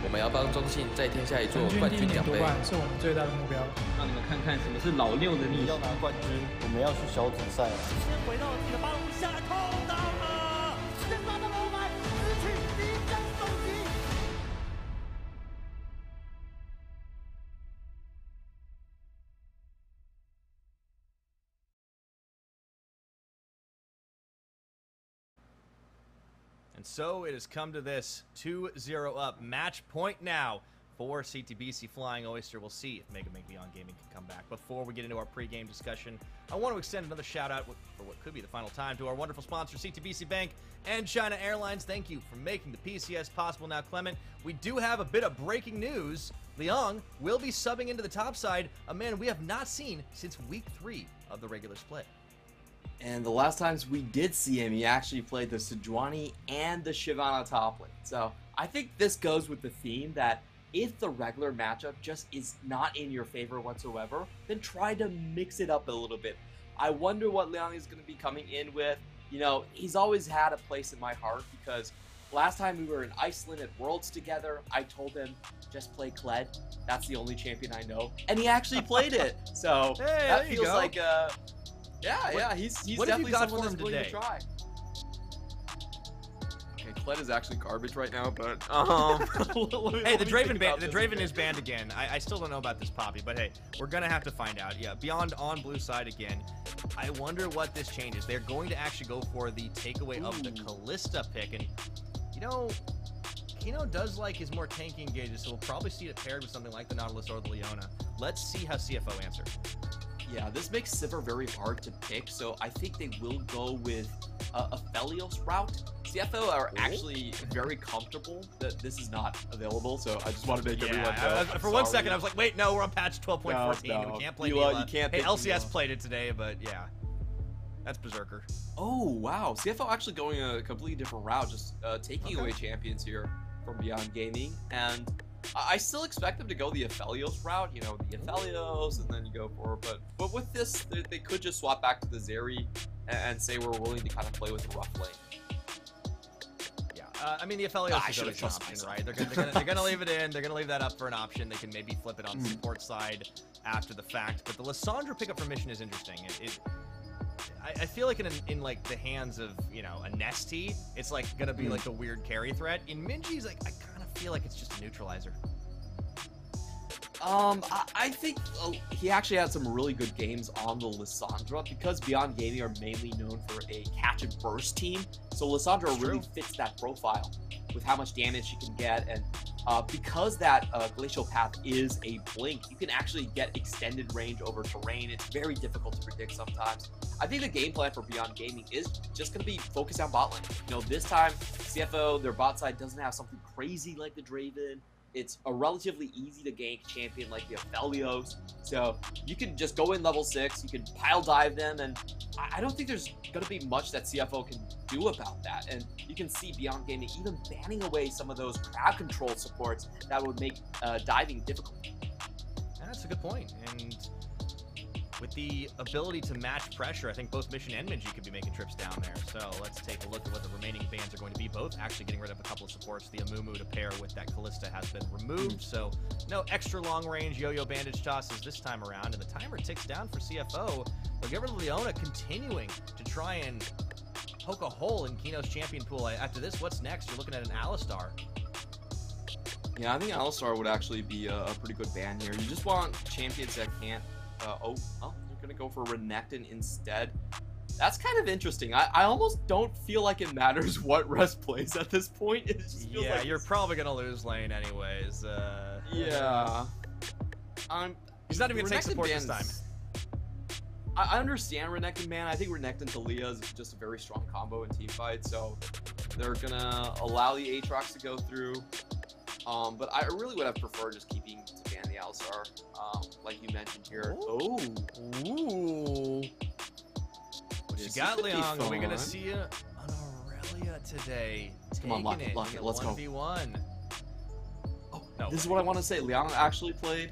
我们要帮中信再添下一座冠军奖杯，是我们最大的目标。让你们看看什么是老六的历史。要拿冠军，我们要去小组赛了。先回到自己的八路下来，空档了，先发到老板，失去第一张首席。And so it has come to this 2-0 up. Match point now for CTBC Flying Oyster. We'll see if Mega Make Beyond Gaming can come back. Before we get into our pregame discussion, I want to extend another shout out for what could be the final time to our wonderful sponsor, CTBC Bank and China Airlines. Thank you for making the PCS possible. Now, Clement, we do have a bit of breaking news. Liang will be subbing into the top side, a man we have not seen since week 3 of the regular split. And the last times we did see him, he actually played the Sejuani and the Shyvana top lane. So I think this goes with the theme that if the regular matchup just is not in your favor whatsoever, then try to mix it up a little bit. I wonder what Liang is going to be coming in with. You know, he's always had a place in my heart because last time we were in Iceland at Worlds together, I told him, just play Kled. That's the only champion I know. And he actually played it. So hey, that feels like yeah, he's definitely someone that's willing to try. Okay, Kled is actually garbage right now, but hey, the Draven is banned again. I still don't know about this Poppy, but hey, we're gonna have to find out. Yeah, Beyond on blue side again. I wonder what this changes. They're going to actually go for the takeaway of the Kalista pick, and you know, Kino does like his more tanky engages, so we'll probably see it paired with something like the Nautilus or the Leona. Let's see how CFO answer. Yeah, this makes Sivir very hard to pick, so I think they will go with a Felios route. CFO are actually very comfortable that this is not available, so I just want to make everyone know. For 1 second, I was like, wait, no, we're on patch 12.14. No. We can't play Mila. You can't hey, LCS played it today, but yeah. That's Berserker. Oh, wow. CFO actually going a completely different route, just taking away champions here from Beyond Gaming, and I still expect them to go the Aphelios route, you know, the Aphelios, and then you go for it. But with this, they could just swap back to the Zeri and say we're willing to kind of play with the rough lane. Yeah, I mean, the Aphelios is always an option, right? They're gonna leave it in. They're gonna leave that up for an option. They can maybe flip it on the support side after the fact. But the Lissandra pickup for Mission is interesting. I feel like in like the hands of, you know, a Nesty, it's like gonna be like a weird carry threat. In Minji's, like I kind of feel like it's just a neutralizer. I think he actually had some really good games on the Lissandra because Beyond Gaming are mainly known for a catch and burst team. So Lissandra really fits that profile with how much damage she can get, and because that Glacial Path is a blink, you can actually get extended range over terrain. It's very difficult to predict sometimes. I think the game plan for Beyond Gaming is just going to be focused on bot lane. You know, this time, CFO, their bot side doesn't have something crazy like the Draven. It's a relatively easy to gank champion like the Aphelios. So you can just go in level 6, you can pile dive them, and I don't think there's going to be much that CFO can do about that. And you can see Beyond Gaming even banning away some of those crowd control supports that would make diving difficult. That's a good point. And with the ability to match pressure, I think both Mission and Minji could be making trips down there. So let's take a look at what the remaining bans are going to be. Both actually getting rid of a couple of supports. The Amumu to pair with that Kalista has been removed. So no extra long range yo-yo bandage tosses this time around. And the timer ticks down for CFO. They'll get rid of Leona, continuing to try and poke a hole in Kino's champion pool. After this, what's next? You're looking at an Alistar. Yeah, I think Alistar would actually be a pretty good ban here. You just want champions that can't they're gonna go for Renekton instead. That's kind of interesting. I almost don't feel like it matters what Rest plays at this point. It just feels like you're probably gonna lose lane anyways. Yeah. He's not even gonna take support this time. I understand Renekton ban. I think Renekton to Leah is just a very strong combo in teamfights, so they're gonna allow the Aatrox to go through. But I really would have preferred just keeping to ban the Alistar, like you mentioned here. Ooh. What you got, Leon? Are we gonna see an Aurelia today? Come on, lock it. Let's go. 1v1. Oh, no. This is what I want to say. Leon actually played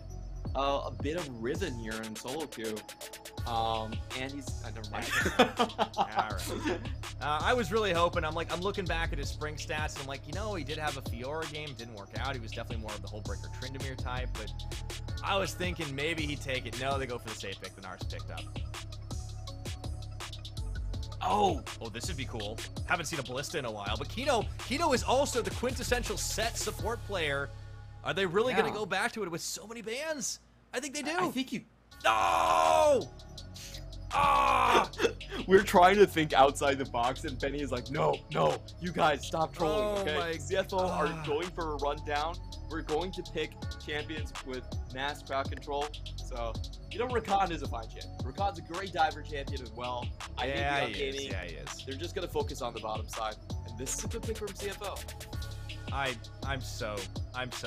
a bit of rhythm here in solo queue. And he's never mind. All right. I was really hoping. I'm looking back at his spring stats, and I'm like, you know, he did have a Fiora game, didn't work out. He was definitely more of the Hullbreaker Tryndamere type, but I was thinking maybe he'd take it. No, they go for the safe pick. The Nars picked up. Oh, this would be cool. Haven't seen a Ballista in a while, but Kino is also the quintessential set support player. Are they really going to go back to it with so many bans? I think they do. I think you. No! Ah! We're trying to think outside the box, and Benny is like, no, you guys stop trolling, okay? My CFO are going for a rundown. We're going to pick champions with mass crowd control. So, you know, Rakan is a fine champion. Rakan's a great diver champion as well. I think he is. Yeah, he is. They're just going to focus on the bottom side. And this is a good pick from CFO. I'm so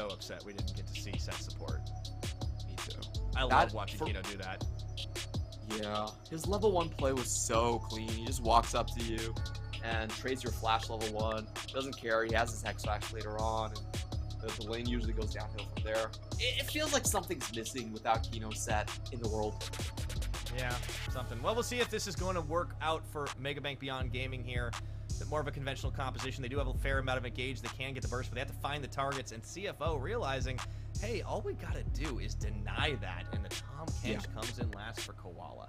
upset we didn't get to see set support. Me too. I love watching Kino do that. Yeah, his level 1 play was so clean. He just walks up to you and trades your flash level 1. Doesn't care. He has his Hex Flash later on, and the lane usually goes downhill from there. It feels like something's missing without Kino set in the world. Yeah, something. Well, we'll see if this is going to work out for Megabank Beyond Gaming here. A bit more of a conventional composition. They do have a fair amount of engage. They can get the burst, but they have to find the targets. And CFO realizing, hey, all we got to do is deny that. And the Tom Kench comes in last for Koala.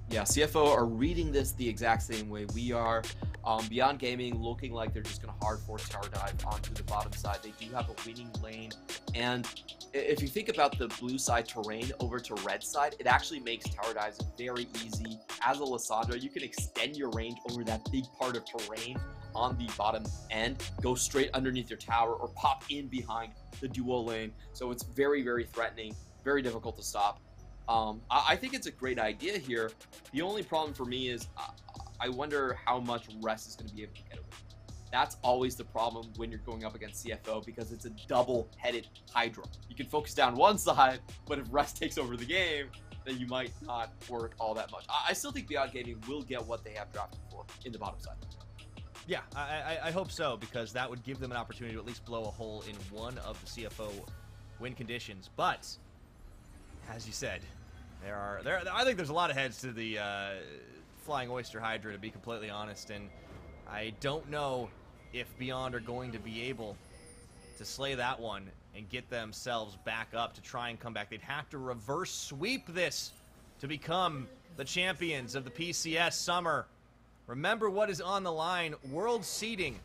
Yeah, CFO are reading this the exact same way we are. Beyond Gaming looking like they're just going to hard force tower dive onto the bottom side. They do have a winning lane. And if you think about the blue side terrain over to red side, it actually makes tower dives very easy. As a Lissandra, you can extend your range over that big part of terrain on the bottom end, go straight underneath your tower, or pop in behind the duo lane. So it's very, very threatening, very difficult to stop. I think it's a great idea here. The only problem for me is I wonder how much Rest is going to be able to get away. That's always the problem when you're going up against CFO, because it's a double-headed Hydra. You can focus down one side, but if Rest takes over the game, then you might not work all that much. I still think Beyond Gaming will get what they have drafted for in the bottom side. Yeah, I hope so, because that would give them an opportunity to at least blow a hole in one of the CFO win conditions. But as you said, I think there's a lot of heads to the Flying Oyster Hydra, to be completely honest, and I don't know if Beyond are going to be able to slay that one and get themselves back up to try and come back. They'd have to reverse sweep this to become the champions of the PCS Summer. Remember what is on the line: world seeding,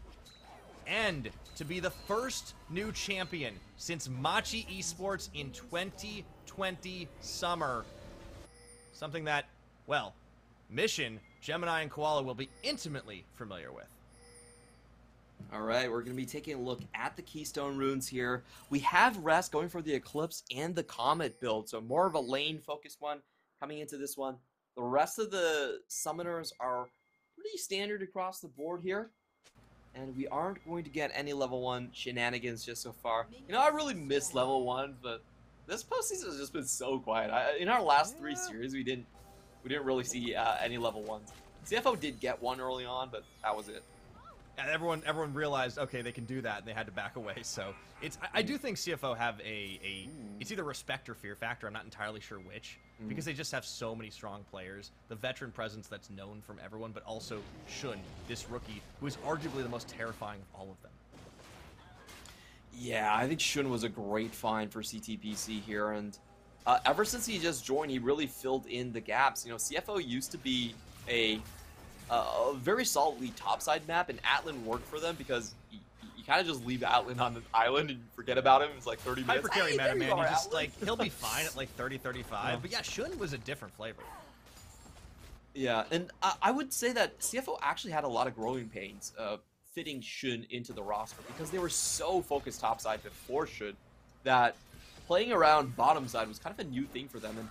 and to be the first new champion since Machi Esports in 2020 Summer. Something that, well, Mission, Gemini, and Koala will be intimately familiar with. All right, we're going to be taking a look at the Keystone runes here. We have Rest going for the Eclipse and the Comet build, so more of a lane-focused one coming into this one. The rest of the summoners are pretty standard across the board here, and we aren't going to get any level 1 shenanigans just so far. You know, I really miss level 1, but this postseason has just been so quiet. In our last 3 series, we didn't really see any level 1s. CFO did get one early on, but that was it. And everyone realized, okay, they can do that, and they had to back away. So I do think CFO have it's either respect or fear factor. I'm not entirely sure which, because they just have so many strong players. The veteran presence that's known from everyone, but also Shun, this rookie, who is arguably the most terrifying of all of them. Yeah, I think Shun was a great find for CTBC here, and ever since he just joined, he really filled in the gaps. You know, CFO used to be a very solidly topside map, and Atlan worked for them because you kind of just leave Atlan on the island and forget about him. It's like 30 minutes. Hyper carry meta, man. You just like, he'll be fine at like 30, 35. But yeah, Shun was a different flavor. Yeah, and I would say that CFO actually had a lot of growing pains fitting Shun into the roster, because they were so focused topside before Shun that playing around bottom side was kind of a new thing for them. And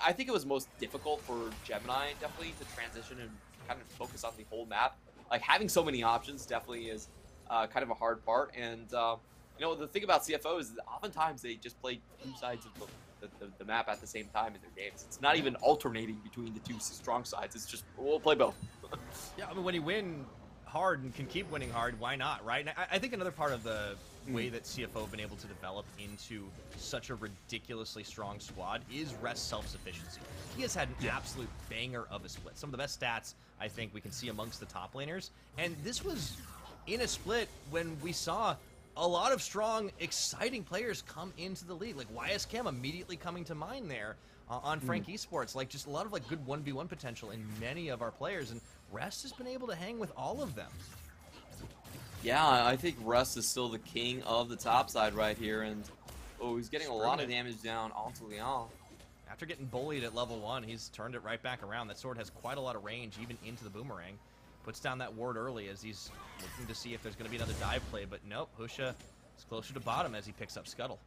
I think it was most difficult for Gemini, definitely, to transition and kind of focus on the whole map. Like, having so many options definitely is kind of a hard part. And, you know, the thing about CFO is that oftentimes they just play two sides of the map at the same time in their games. It's not even alternating between the two strong sides. It's just, we'll play both. Yeah, I mean, when you win hard and can keep winning hard, why not, right? And I think another part of the way that CFO have been able to develop into such a ridiculously strong squad is Rest's self-sufficiency. He has had an absolute banger of a split. Some of the best stats I think we can see amongst the top laners. And this was in a split when we saw a lot of strong, exciting players come into the league. Like YS Chem immediately coming to mind there on Frank Esports. Like just a lot of like good 1v1 potential in many of our players. And Rest has been able to hang with all of them. Yeah, I think Rest is still the king of the top side right here, and he's getting a lot of damage down onto Leon. After getting bullied at level 1, he's turned it right back around. That sword has quite a lot of range, even into the boomerang. Puts down that ward early as he's looking to see if there's going to be another dive play, but nope, Husha is closer to bottom as he picks up Scuttle.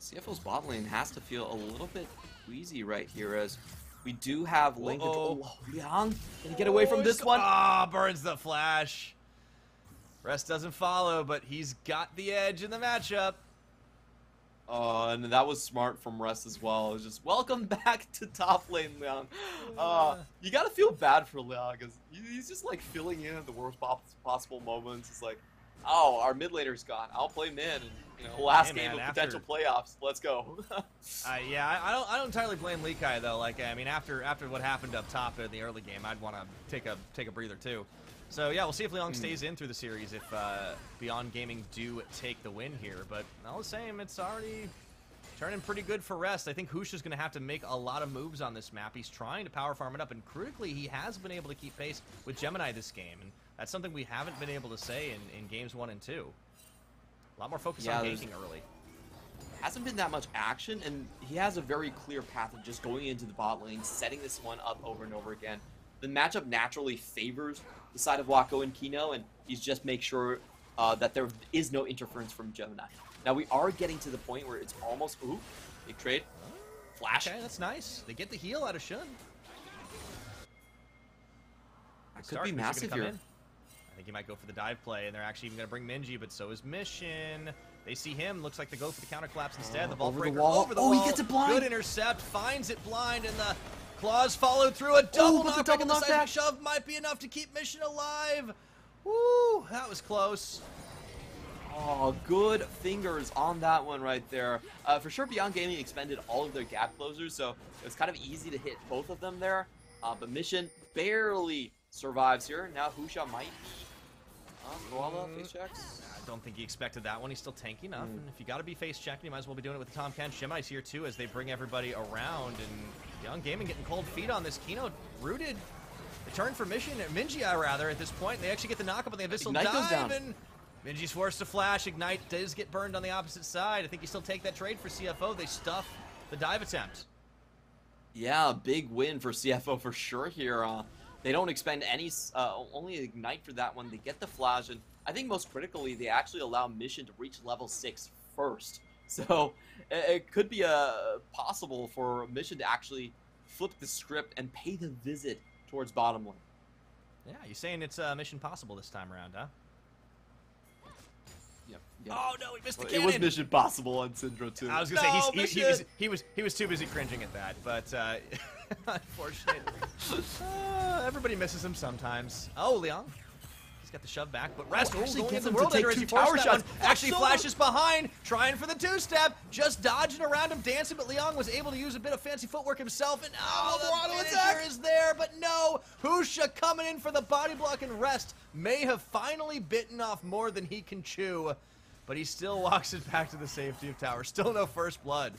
CFO's bot lane has to feel a little bit queasy right here, as we do have lane control. Leon, can he get away from this one? Ah, burns the flash. Rest doesn't follow, but he's got the edge in the matchup. And that was smart from Rest as well. It was just, welcome back to top lane, Leon. You gotta feel bad for Leon, because he's just like filling in at the worst possible moments. It's like, oh, our mid laner's gone. I'll play mid, and last game of potential playoffs. Let's go. Yeah, I don't entirely blame Lekai though. Like, I mean, after what happened up top in the early game, I'd want to take a breather too. So yeah, we'll see if Leon stays in through the series if Beyond Gaming do take the win here. But all the same, it's already turning pretty good for Rest. I think Husha's going to have to make a lot of moves on this map. He's trying to power farm it up, and critically, he has been able to keep pace with Gemini this game. And that's something we haven't been able to say in games 1 and 2. A lot more focus on ganking early. Hasn't been that much action, and he has a very clear path of just going into the bot lane, setting this one up over and over again. The matchup naturally favors the side of Wako and Kino, and he's just make sure that there is no interference from Gemini. Now we are getting to the point where it's almost, ooh, big trade, flash. Okay, that's nice. They get the heal out of Shun. That could be massive here. I think he might go for the dive play, and they're actually even going to bring Minji, but so is Mission. They see him. Looks like they go for the counter collapse instead. The Vault Breaker over the wall. He gets it blind. Good intercept. Finds it blind, and the claws followed through. A double knockback, and the seismic shove might be enough to keep Mission alive. Woo, that was close. Oh, good fingers on that one right there. For sure, Beyond Gaming expended all of their gap closers, so it's kind of easy to hit both of them there. But Mission barely survives here. Now Husha might go all the face checks. I don't think he expected that one. He's still tanky enough. And if you got to be face checking, you might as well be doing it with the Tahm Kench. Shimai's here too as they bring everybody around. And Beyond Gaming getting cold feet on this. Kino rooted. The turn for Minji, rather, at this point. They actually get the knock up on the Abyssal Ignite goes down. And Minji's forced to flash. Ignite does get burned on the opposite side. I think you still take that trade for CFO. They stuff the dive attempt. Yeah, big win for CFO for sure here. They don't expend any, only Ignite for that one. They get the flash, and I think most critically, they actually allow Mission to reach level 6 first. So it could be possible for Mission to actually flip the script and pay the visit towards bottom lane. Yeah, you're saying it's Mission possible this time around, huh? Yep. Oh no, he missed the cannon. It was Mission possible on Syndra too. I was gonna say he was too busy cringing at that, but unfortunately, everybody misses him sometimes. Oh, Leon, he's got the shove back, but Rest actually gets the him world to take ender as 2 he tower forced that shots. one. Actually flashes behind, trying for the 2-step, just dodging around him, dancing, but Leon was able to use a bit of fancy footwork himself, and the finisher is there, but no, Husha coming in for the body block, and Rest may have finally bitten off more than he can chew. But he still walks it back to the safety of tower. Still no first blood.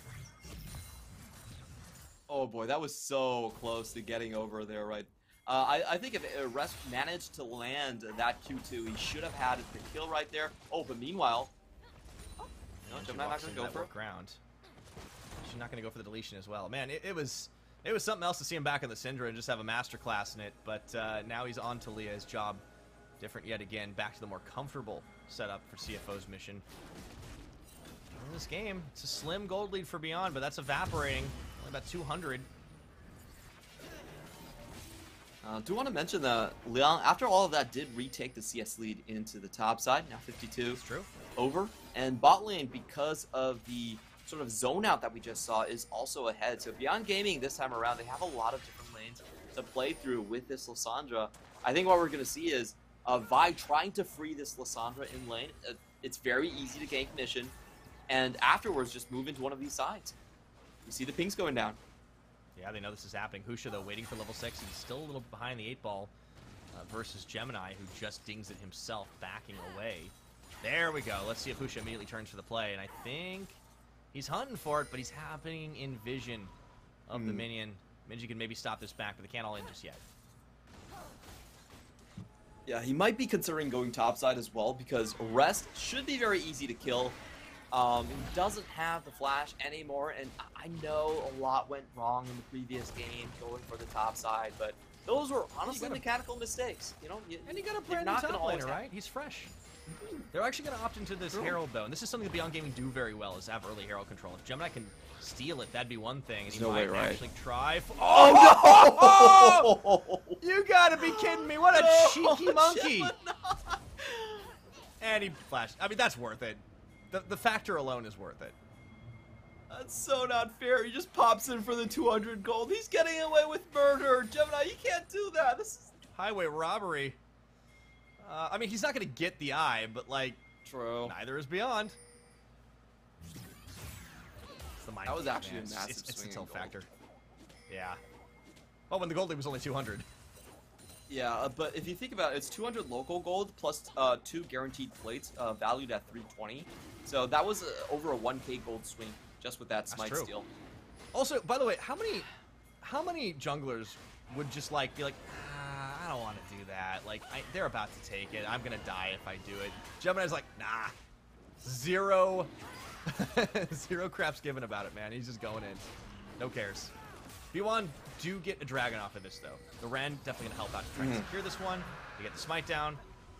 Oh boy, that was so close to getting over there, right? I think if Rest managed to land that Q2, he should have had the kill right there. Oh, but meanwhile, Gemini not going to go for it. Ground. She's not going to go for the deletion as well. Man, it was something else to see him back in the Syndra and just have a masterclass in it. But now he's on to Leah's job. Different yet again, back to the more comfortable setup for CFO's Mission. In this game, it's a slim gold lead for Beyond, but that's evaporating. Only about 200. Do want to mention that Leon, after all of that, did retake the CS lead into the top side. Now 52 true. Over. And bot lane, because of the sort of zone out that we just saw, is also ahead. So Beyond Gaming this time around, they have a lot of different lanes to play through with this Lissandra. I think what we're going to see is Vi trying to free this Lissandra in lane. it's very easy to gank Mission, and afterwards just move into one of these sides. You see the pings going down. Yeah, they know this is happening. Husha, though, waiting for level 6. He's still a little behind the 8-ball versus Gemini, who just dings it himself, backing away. There we go. Let's see if Husha immediately turns for the play, and I think he's hunting for it, but he's happening in vision of the minion. Minji can maybe stop this back, but they can't all in just yet. Yeah, he might be considering going topside as well, because Rest should be very easy to kill. He doesn't have the flash anymore, and I know a lot went wrong in the previous game going for the top side, but those were honestly mechanical mistakes. You know, and you got a brand new top laner, right? He's fresh. They're actually going to opt into this Herald, though, and this is something that Beyond Gaming do very well, is have early Herald control. If Gemini can steal it, that'd be one thing, and he might actually try. Oh, no! You gotta be kidding me! What a cheeky monkey! And he flashed. I mean, that's worth it. The factor alone is worth it. That's so not fair. He just pops in for the 200 gold. He's getting away with murder. Gemini, you can't do that. This is highway robbery. I mean, he's not going to get the eye, but, like, true. Neither is Beyond. That was actually a massive swing. It's a tilt factor. Yeah. Oh, when the gold league was only 200. Yeah, but if you think about it, it's 200 local gold plus 2 guaranteed plates valued at 320. So that was over a 1k gold swing just with that smite steal. Also, by the way, how many junglers would just like be like, I don't want to do that. Like, they're about to take it. I'm gonna die if I do it. Gemini's like, nah, zero craps given about it, man. He's just going in. No cares. B1 do get a dragon off of this, though. The Ren definitely gonna help out to try and secure this one. They get the smite down.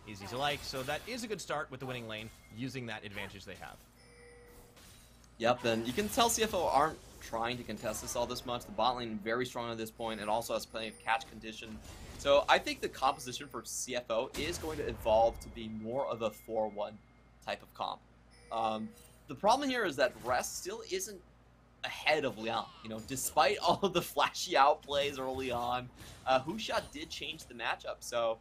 Easy to like. So that is a good start with the winning lane, using that advantage they have. Yep, and you can tell CFO aren't trying to contest this all this much. The bot lane very strong at this point, and also has plenty of catch condition. So I think the composition for CFO is going to evolve to be more of a 4-1 type of comp. The problem here is that Rest still isn't ahead of Liang. You know, despite all of the flashy outplays early on, Husha did change the matchup. So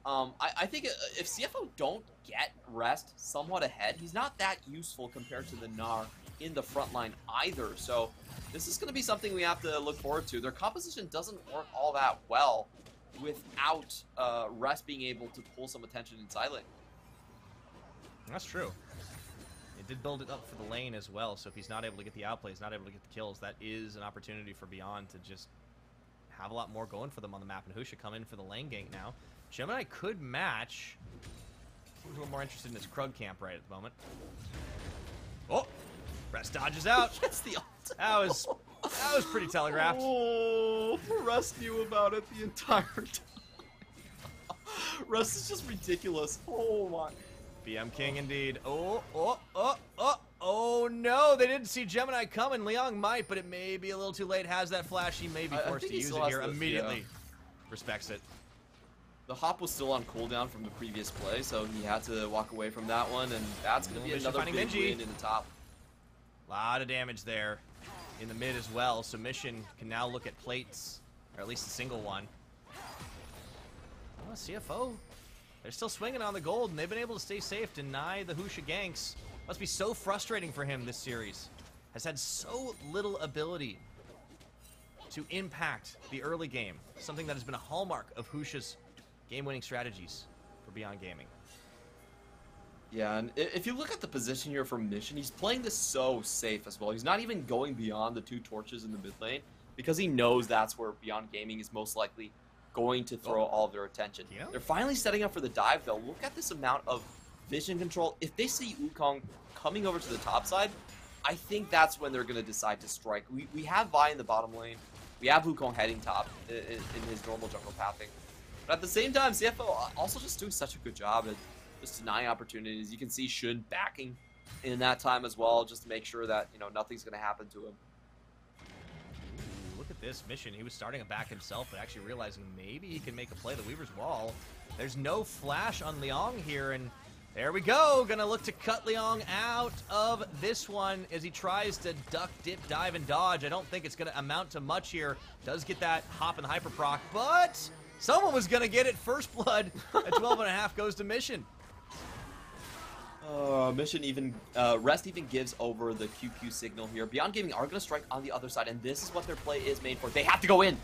I think if CFO don't get Rest somewhat ahead, he's not that useful compared to the Gnar in the front line either. So this is going to be something we have to look forward to. Their composition doesn't work all that well without Rest being able to pull some attention in side lane. That's true. It did build it up for the lane as well, so if he's not able to get the outplays, not able to get the kills, that is an opportunity for Beyond to just have a lot more going for them on the map, and Husha come in for the lane gank now. Gemini could match. He's a little more interested in his Krug camp right at the moment. Oh! Rest dodges out. Gets the ult. That was pretty telegraphed. Oh, Rest knew about it the entire time. Rest is just ridiculous. Oh my. BM King indeed. Oh no, they didn't see Gemini coming. Liang might, but it may be a little too late. Has that flash. He may be forced to use it here immediately. Yeah. Respects it. The hop was still on cooldown from the previous play, so he had to walk away from that one, and that's going to be another big win in the top. A lot of damage there in the mid as well, so Mission can now look at plates, or at least a single one. Oh, CFO, they're still swinging on the gold, and they've been able to stay safe, deny the Husha ganks. Must be so frustrating for him this series. Has had so little ability to impact the early game, something that has been a hallmark of Husha's game-winning strategies for Beyond Gaming. Yeah, and if you look at the position here for Mission, he's playing this so safe as well. He's not even going beyond the 2 torches in the mid lane because he knows that's where Beyond Gaming is most likely going to throw all of their attention. Yeah. They're finally setting up for the dive, though. Look at this amount of vision control. If they see Wukong coming over to the top side, I think that's when they're going to decide to strike. We have Vi in the bottom lane. We have Wukong heading top in his normal jungle pathing. But at the same time, CFO also just doing such a good job at just denying opportunities. You can see Shun backing in that time as well, just to make sure that, you know, nothing's going to happen to him. Ooh, look at this Mission. He was starting a back himself, but actually realizing maybe he can make a play. The Weaver's Wall. There's no flash on Liang here, and there we go. Gonna look to cut Liang out of this one as he tries to duck, dip, dive, and dodge. I don't think it's gonna amount to much here. Does get that hop and hyper proc, but someone was gonna get it. First blood at 12.5 goes to Mission. Mission even, Rest even gives over the QQ signal here. Beyond Gaming are going to strike on the other side, and this is what their play is made for. They have to go in.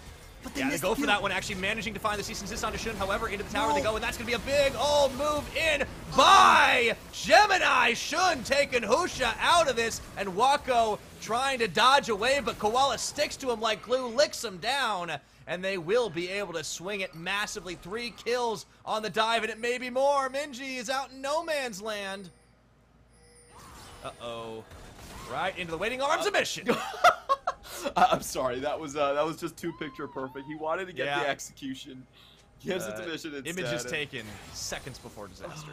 But they go for that one, actually managing to find the cease and desist onto Shun. However, into the tower they go, and that's going to be a big old move in by Gemini. Shun taking Husha out of this, and Wako trying to dodge away, but Koala sticks to him like glue, licks him down, and they will be able to swing it massively. 3 kills on the dive, and it may be more. Minji is out in no man's land. Uh-oh. Right into the waiting arms of Mission. I'm sorry, that was just too picture perfect. He wanted to get the execution. Gives it to Mission instead. Image is taken seconds before disaster.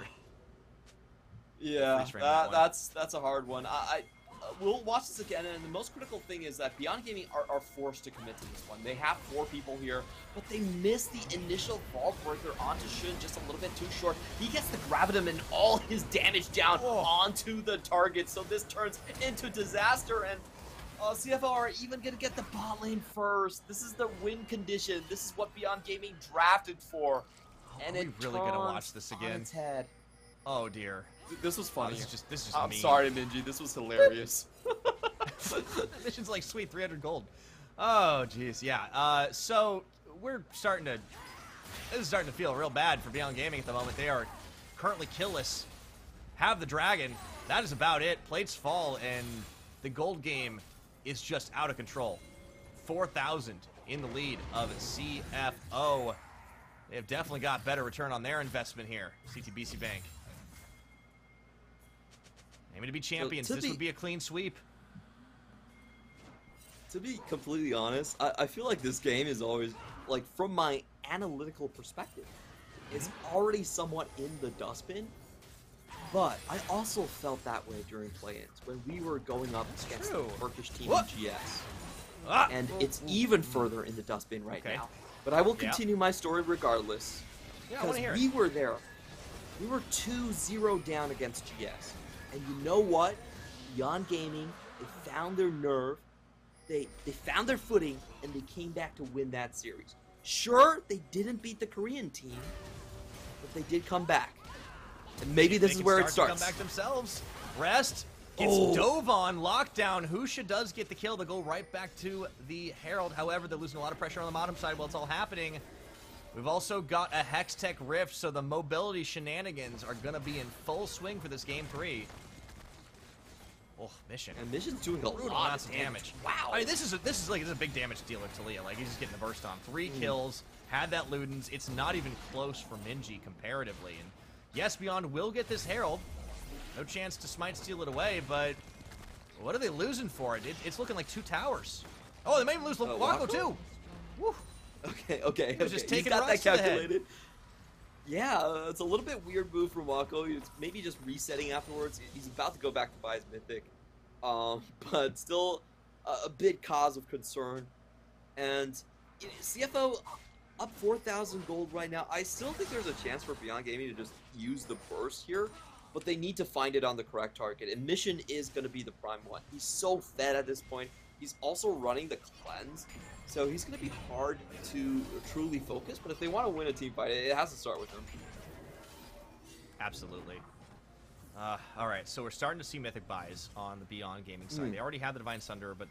Yeah, that's a hard one. We'll watch this again, and the most critical thing is that Beyond Gaming are forced to commit to this one. They have 4 people here, but they miss the initial vault breaker onto Shun just a little bit too short. He gets the Gravitum and all his damage down onto the target, so this turns into disaster, and CFO are even going to get the bot lane first. This is the win condition. This is what Beyond Gaming drafted for. And Are we really going to watch this again? Its head. Oh, dear. This was funny. This is just I'm mean. sorry, Minji. This was hilarious. Mission's like sweet 300 gold. Oh, jeez. Yeah. So we're starting to. This is starting to feel real bad for Beyond Gaming at the moment. They are currently killless. Have the dragon. That is about it. Plates fall, and the gold game is just out of control. 4,000 in the lead of CFO. They have definitely got better return on their investment here. CTBC Bank. Aiming to be champions. This would be a clean sweep. To be completely honest, I feel like this game is always, like, from my analytical perspective, it's already somewhat in the dustbin. But I also felt that way during play-ins when we were going up against the Turkish team in GS. And it's even further in the dustbin right now. But I will continue my story regardless. Because we were there. We were 2-0 down against GS. And you know what? Beyond Gaming, they found their nerve. They found their footing, and they came back to win that series. Sure, they didn't beat the Korean team, but they did come back. And maybe this is where it starts. Come back themselves. Rest gets dove on. Lockdown. Husha does get the kill. They go right back to the Herald. However, they're losing a lot of pressure on the bottom side while it's all happening. We've also got a Hextech Rift, so the mobility shenanigans are going to be in full swing for this Game 3. Oh, Mission. And Mission's doing a lot of damage. Wow. I mean, this is a big damage dealer to Leah. Like, he's just getting the burst on. 3 kills. Had that Ludens. It's not even close for Minji comparatively. And yes, Beyond will get this Herald. No chance to smite steal it away, but what are they losing for it? It's looking like 2 towers. Oh, they may even lose Wako too. Woo. Okay. Just taking He's got that rocks to the head. calculated. Yeah, it's a little bit weird move from Wako. He's maybe just resetting afterwards. He's about to go back to buy his Mythic. But still a big cause of concern. And CFO up 4,000 gold right now. I still think there's a chance for Beyond Gaming to just use the burst here, but they need to find it on the correct target. And Mission is going to be the prime one. He's so fed at this point. He's also running the cleanse, so he's going to be hard to truly focus. But if they want to win a team fight, it has to start with him. Absolutely. All right, so we're starting to see Mythic buys on the Beyond Gaming side. They already have the Divine Sunder, but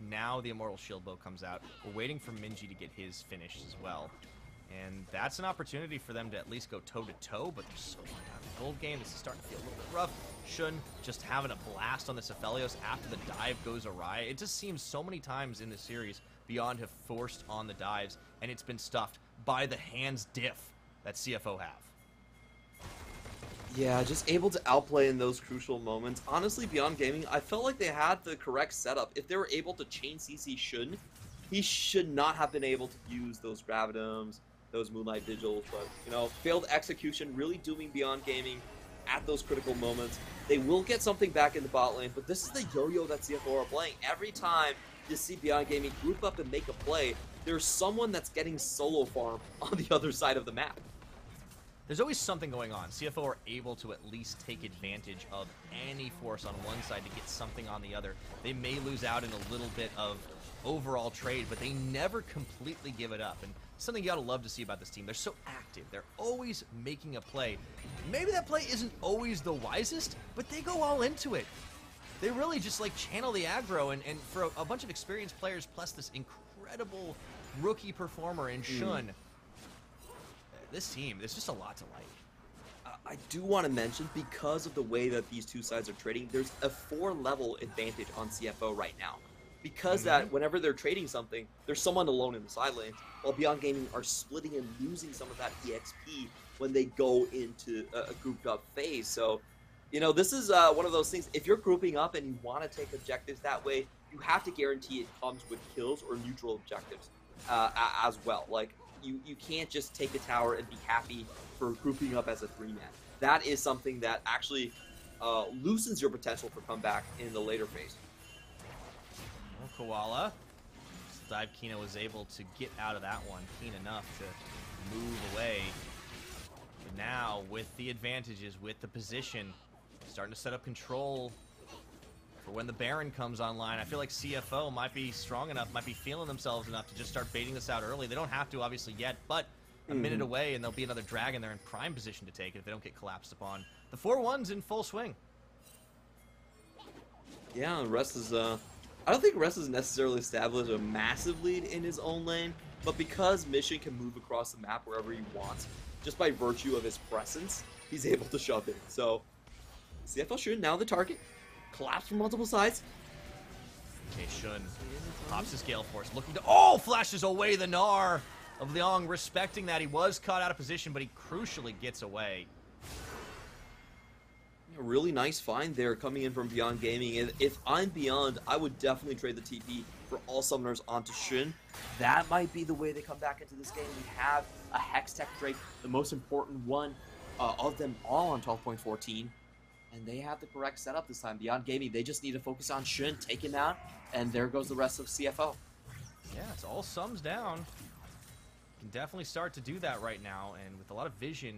now the Immortal Shield Bow comes out. We're waiting for Minji to get his finished as well. And that's an opportunity for them to at least go toe-to-toe, but they're so far down the gold game. This is starting to feel a little bit rough. Shun just having a blast on this Aphelios after the dive goes awry. It just seems so many times in this series Beyond have forced on the dives, and it's been stuffed by the hands diff that CFO have. Yeah, just able to outplay in those crucial moments. Honestly, Beyond Gaming, I felt like they had the correct setup. If they were able to chain CC Shun, he should not have been able to use those Gravidums, those Moonlight Vigils, but, you know, failed execution, really dooming Beyond Gaming at those critical moments. They will get something back in the bot lane, but this is the yo-yo that CFO are playing. Every time you see Beyond Gaming group up and make a play, there's someone that's getting solo farm on the other side of the map. There's always something going on. CFO are able to at least take advantage of any force on one side to get something on the other. They may lose out in a little bit of overall trade, but they never completely give it up. And something you gotta love to see about this team. They're so active. They're always making a play. Maybe that play isn't always the wisest, but they go all into it. They really just like channel the aggro, and for a bunch of experienced players plus this incredible rookie performer in Shun, this team, there's just a lot to like. I do want to mention, because of the way that these two sides are trading, there's a 4-level advantage on CFO right now. Because that whenever they're trading something, there's someone alone in the side lanes, while Beyond Gaming are splitting and losing some of that EXP when they go into a grouped up phase. So, you know, this is one of those things. If you're grouping up and you want to take objectives that way, you have to guarantee it comes with kills or neutral objectives as well. Like, you can't just take a tower and be happy for grouping up as a 3-man. That is something that actually loosens your potential for comeback in the later phase. Koala. Dive Kina was able to get out of that one keen enough to move away. But now, with the advantages, with the position, starting to set up control for when the Baron comes online. I feel like CFO might be strong enough, might be feeling themselves enough to just start baiting this out early. They don't have to, obviously, yet, but a minute away, and there'll be another Dragon there in prime position to take it if they don't get collapsed upon. The 4-1's in full swing. Yeah, and Rest is, I don't think Rest has necessarily established a massive lead in his own lane, but because Mission can move across the map wherever he wants, just by virtue of his presence, he's able to shove in. So, CFL Shun, now the target. Collapse from multiple sides. Okay, Shun pops his Gale Force, looking to... Oh! Flashes away the Gnar of Liang, respecting that. He was caught out of position, but he crucially gets away. A really nice find there coming in from Beyond Gaming. And if I'm Beyond, I would definitely trade the TP for all summoners onto Shun. That might be the way they come back into this game. We have a Hextech Drake, the most important one of them all on 12.14. And they have the correct setup this time. Beyond Gaming, they just need to focus on Shun, take him out, and there goes the rest of CFO. Yeah, it's all sums down. Can definitely start to do that right now, and with a lot of vision,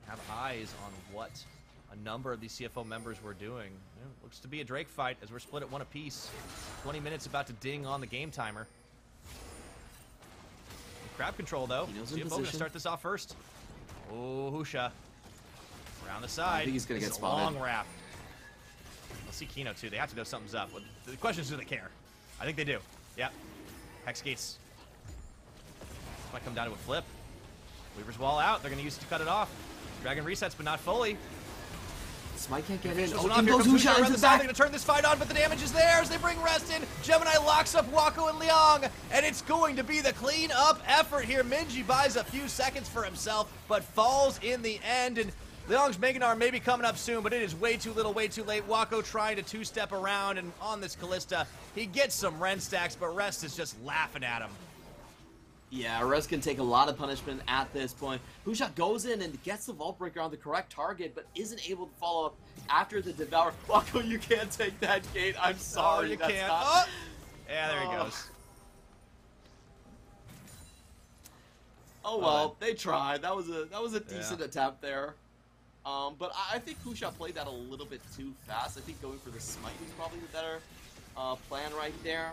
have eyes on what a number of these CFO members were doing. Looks to be a Drake fight as we're split at 1 apiece. 20 minutes about to ding on the game timer. Crowd control though. CFO gonna start this off first. Oh, Husha. Around the side. I think he's gonna get spotted. Long wrap. Let's see Kino too. They have to know something's up. The question is, do they care? I think they do. Yep. Hex gates. Might come down to a flip. Weaver's wall out. They're gonna use it to cut it off. Dragon resets, but not fully. Smite can't get in. Oh, In goes Husha into the back. They're gonna turn this fight on, but the damage is there as they bring Rest in. Gemini locks up Wako and Liang, and it's going to be the clean up effort here. Minji buys a few seconds for himself, but falls in the end, and Liang's Mega Gnar may be coming up soon, but it is way too little, way too late. Wako trying to two-step around, and on this Kalista, he gets some Ren stacks, but Rest is just laughing at him. Yeah, Rest can take a lot of punishment at this point. Husha goes in and gets the Vault Breaker on the correct target, but isn't able to follow up after the Devour. Wako, you can't take that gate. I'm sorry. Oh, you that's can't. Not... Oh. Yeah, there he goes. Oh well, they tried. That was a decent attempt there. But I think Husha played that a little bit too fast. I think going for the Smite was probably the better plan right there.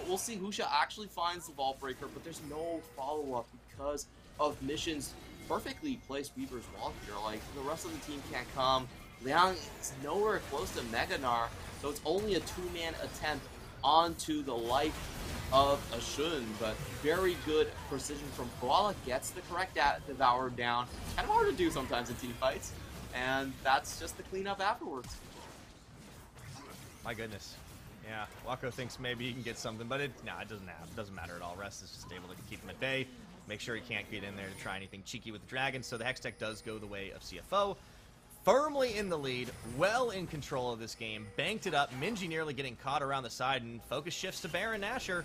We'll see. Husha actually finds the Vault Breaker, but there's no follow-up because of Mission's perfectly placed Weaver's Wall here. Like, the rest of the team can't come. Liang is nowhere close to Mega Gnar, so it's only a 2-man attempt onto the life of a Shun, but very good precision from Koala. Gets the correct Devour down. Kind of hard to do sometimes in team fights, and that's just the cleanup afterwards. My goodness. Yeah, Wako thinks maybe he can get something, but it doesn't matter at all. Rest is just able to keep him at bay, make sure he can't get in there to try anything cheeky with the Dragon, so the Hextech does go the way of CFO. Firmly in the lead, well in control of this game, banked it up, Minji nearly getting caught around the side, and focus shifts to Baron Nashor.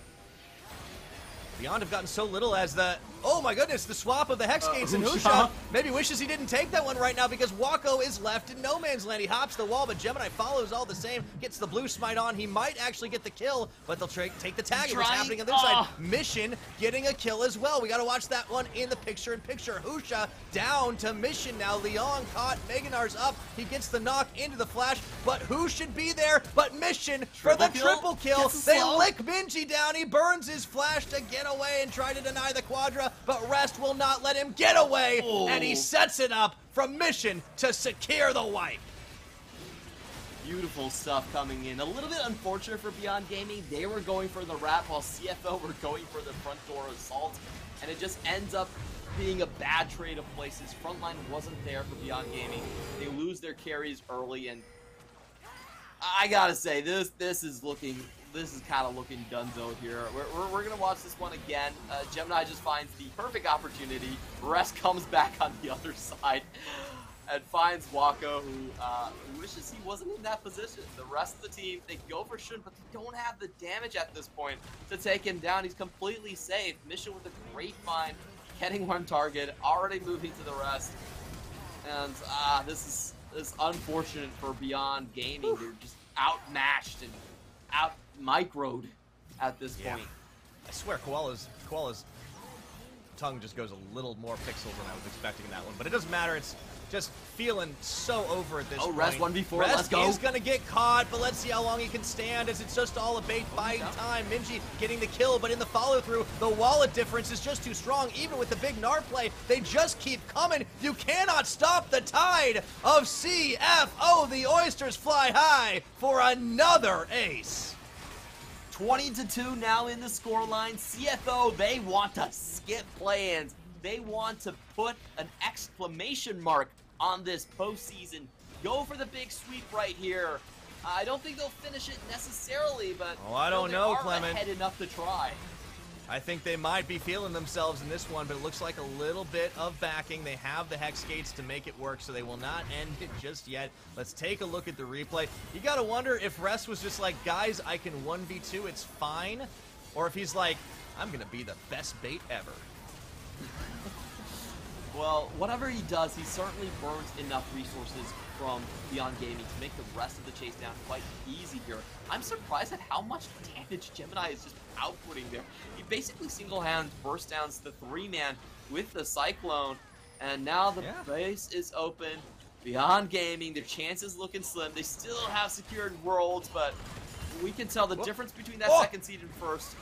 Beyond have gotten so little as the... Oh my goodness, the swap of the Hex Gates and Husha maybe wishes he didn't take that one right now because Wako is left in no man's land. He hops the wall, but Gemini follows all the same, gets the blue smite on. He might actually get the kill, but they'll take the tag of what's happening on the inside. Mission getting a kill as well. We got to watch that one in the picture-in-picture. Husha down to Mission now. Liang caught. Mega Gnar's up. He gets the knock into the flash, but who should be there but Mission for the triple kill. They lick Minji down. He burns his flash to get get away and try to deny the Quadra, but Rest will not let him get away, and he sets it up from Mission to secure the wipe. Beautiful stuff coming in. A little bit unfortunate for Beyond Gaming. They were going for the wrap while CFO were going for the front door assault, and it just ends up being a bad trade of places. Frontline wasn't there for Beyond Gaming. They lose their carries early, and I gotta say, this is kind of looking dunzo here. We're gonna watch this one again. Gemini just finds the perfect opportunity. Rest comes back on the other side and finds Wako, who wishes he wasn't in that position. The rest of the team, they go for Shun, but they don't have the damage at this point to take him down. He's completely safe. Mission with a great find, getting one target, already moving to the rest. And this is unfortunate for Beyond Gaming. They're just outmatched and out-microed at this point. I swear, Koala's tongue just goes a little more pixels than I was expecting in that one. But it doesn't matter. It's just feeling so over at this point. Rest 1v4, Rest let's go. is going to get caught, but let's see how long he can stand as it's just all a bait buying time. Minji getting the kill, but in the follow-through, the wallet difference is just too strong. Even with the big Gnar play, they just keep coming. You cannot stop the tide of CFO. The Oysters fly high for another ace. 20-2 now in the scoreline. CFO, they want to skip plans. They want to put an exclamation mark on this postseason. Go for the big sweep right here. I don't think they'll finish it necessarily, but I don't know, they are Clement. ahead enough to try. I think they might be feeling themselves in this one, but it looks like a little bit of backing. They have the Hex Gates to make it work, so they will not end it just yet. Let's take a look at the replay. You gotta wonder if Rest was just like, guys, I can 1v2, it's fine. Or if he's like, I'm gonna be the best bait ever. Well, whatever he does, he certainly burns enough resources from Beyond Gaming to make the rest of the chase down quite easy here. I'm surprised at how much damage Gemini is just outputting there. He basically single-handed burst downs the 3-man with the Cyclone, and now the base is open. Beyond Gaming, their chances looking slim. They still have secured worlds, but we can tell the difference between that second seed and first.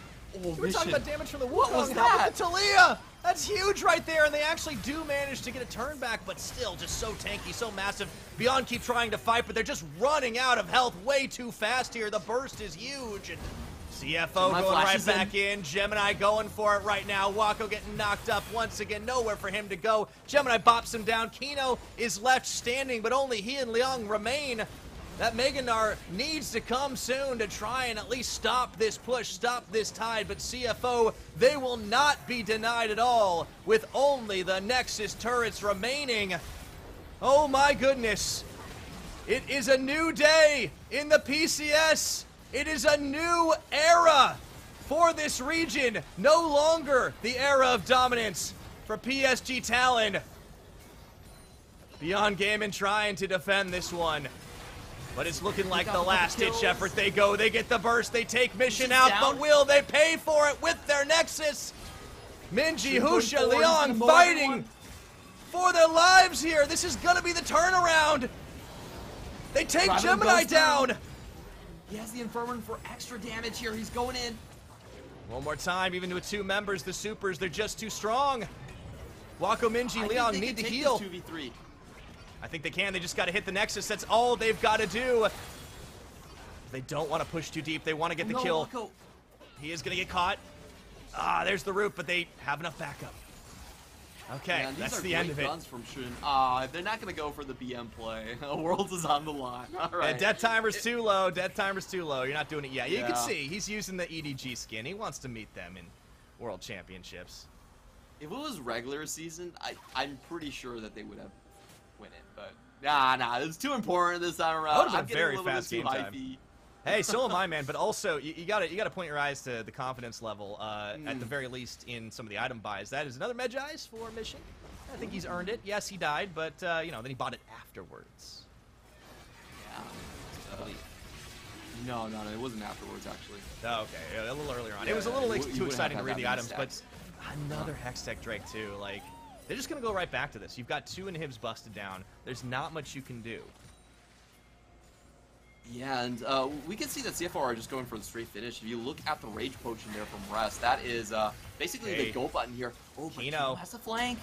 We're talking about damage from the What was Wukong. that? With the Taliyah! That's huge right there, and they actually do manage to get a turn back, but still just so tanky, so massive. Beyond keep trying to fight, but they're just running out of health way too fast here. The burst is huge, and CFO Gemini going right flashes back in. Gemini going for it right now. Wako getting knocked up once again. Nowhere for him to go. Gemini bops him down. Kino is left standing, but only he and Liang remain. That Mega Gnar needs to come soon to try and at least stop this push, stop this tide, but CFO, they will not be denied at all with only the Nexus turrets remaining. Oh my goodness. It is a new day in the PCS. It is a new era for this region. No longer the era of dominance for PSG Talon. Beyond Gaming trying to defend this one. But it's looking like the last-ditch effort. They go, they get the burst, they take Mission out, but will they pay for it with their Nexus? Minji, Husha, Liang fighting for their lives here. This is gonna be the turnaround. They take Gemini down. He has the Infirmary for extra damage here. He's going in. One more time, even with 2 members, the Supers, they're just too strong. Wako, Minji, Liang need to heal. 2v3. I think they can. They just got to hit the Nexus. That's all they've got to do. They don't want to push too deep. They want to get the kill. Wako. He is going to get caught. There's the root, but they have enough backup. Okay, that's the end of it. Guns from Shun. They're not going to go for the BM play. Worlds is on the line. All right. Death timer's too low. Death timer's too low. You're not doing it yet. You can see he's using the EDG skin. He wants to meet them in World Championships. If it was regular season, I'm pretty sure that they would have win it, but nah, it's too important this time around. I'm getting very fast game time. Hey, so am I, man. But also, you gotta point your eyes to the confidence level. At the very least, in some of the item buys. That is another Medjai's for Mission. I think he's earned it. Yes, he died, but you know, then he bought it afterwards. Yeah. No, it wasn't afterwards actually. Oh, okay, a little earlier on. It was a little too exciting to read the items, but another Hextech Drake too. Like, they're just gonna go right back to this. You've got 2 inhibs busted down. There's not much you can do. Yeah, and we can see that CFR are just going for the straight finish. If you look at the Rage Potion there from Rest, that is basically the go button here. Oh, but Kino has a flank.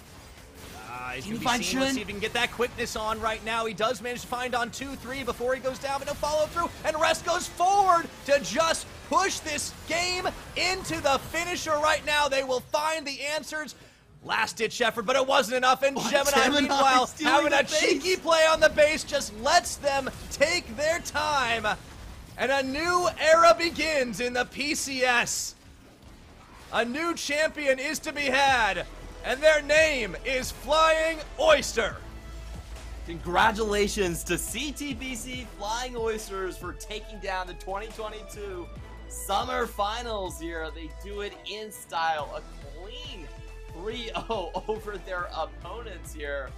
He's going to be seen. Let's see if he can get that quickness on right now. He does manage to find on 2-3 before he goes down, but no follow through. And Rest goes forward to just push this game into the finisher right now. They will find the answers. Last-ditch effort, but it wasn't enough. And Gemini, meanwhile, having a cheeky play on the base, just lets them take their time. And a new era begins in the PCS. A new champion is to be had, and their name is Flying Oyster. Congratulations to CTBC Flying Oysters for taking down the 2022 Summer Finals here. They do it in style, a clean 3-0 over their opponents here.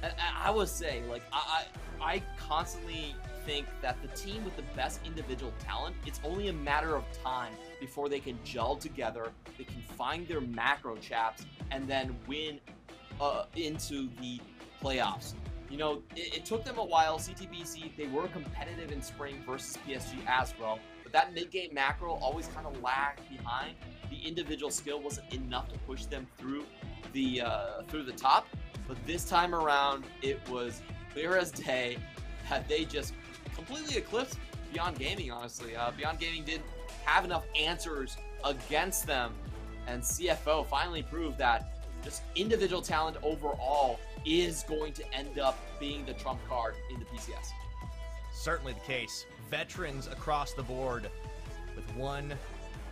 And I would say, like, I constantly think that the team with the best individual talent, it's only a matter of time before they can gel together, they can find their macro chaps, and then win into the playoffs. You know, it took them a while. CTBC, they were competitive in spring versus PSG as well, but that mid-game macro always kind of lagged behind. The individual skill wasn't enough to push them through the top, but this time around, it was clear as day that they just completely eclipsed Beyond Gaming, honestly. Beyond Gaming didn't have enough answers against them, and CFO finally proved that just individual talent overall is going to end up being the trump card in the PCS. Certainly the case. Veterans across the board with one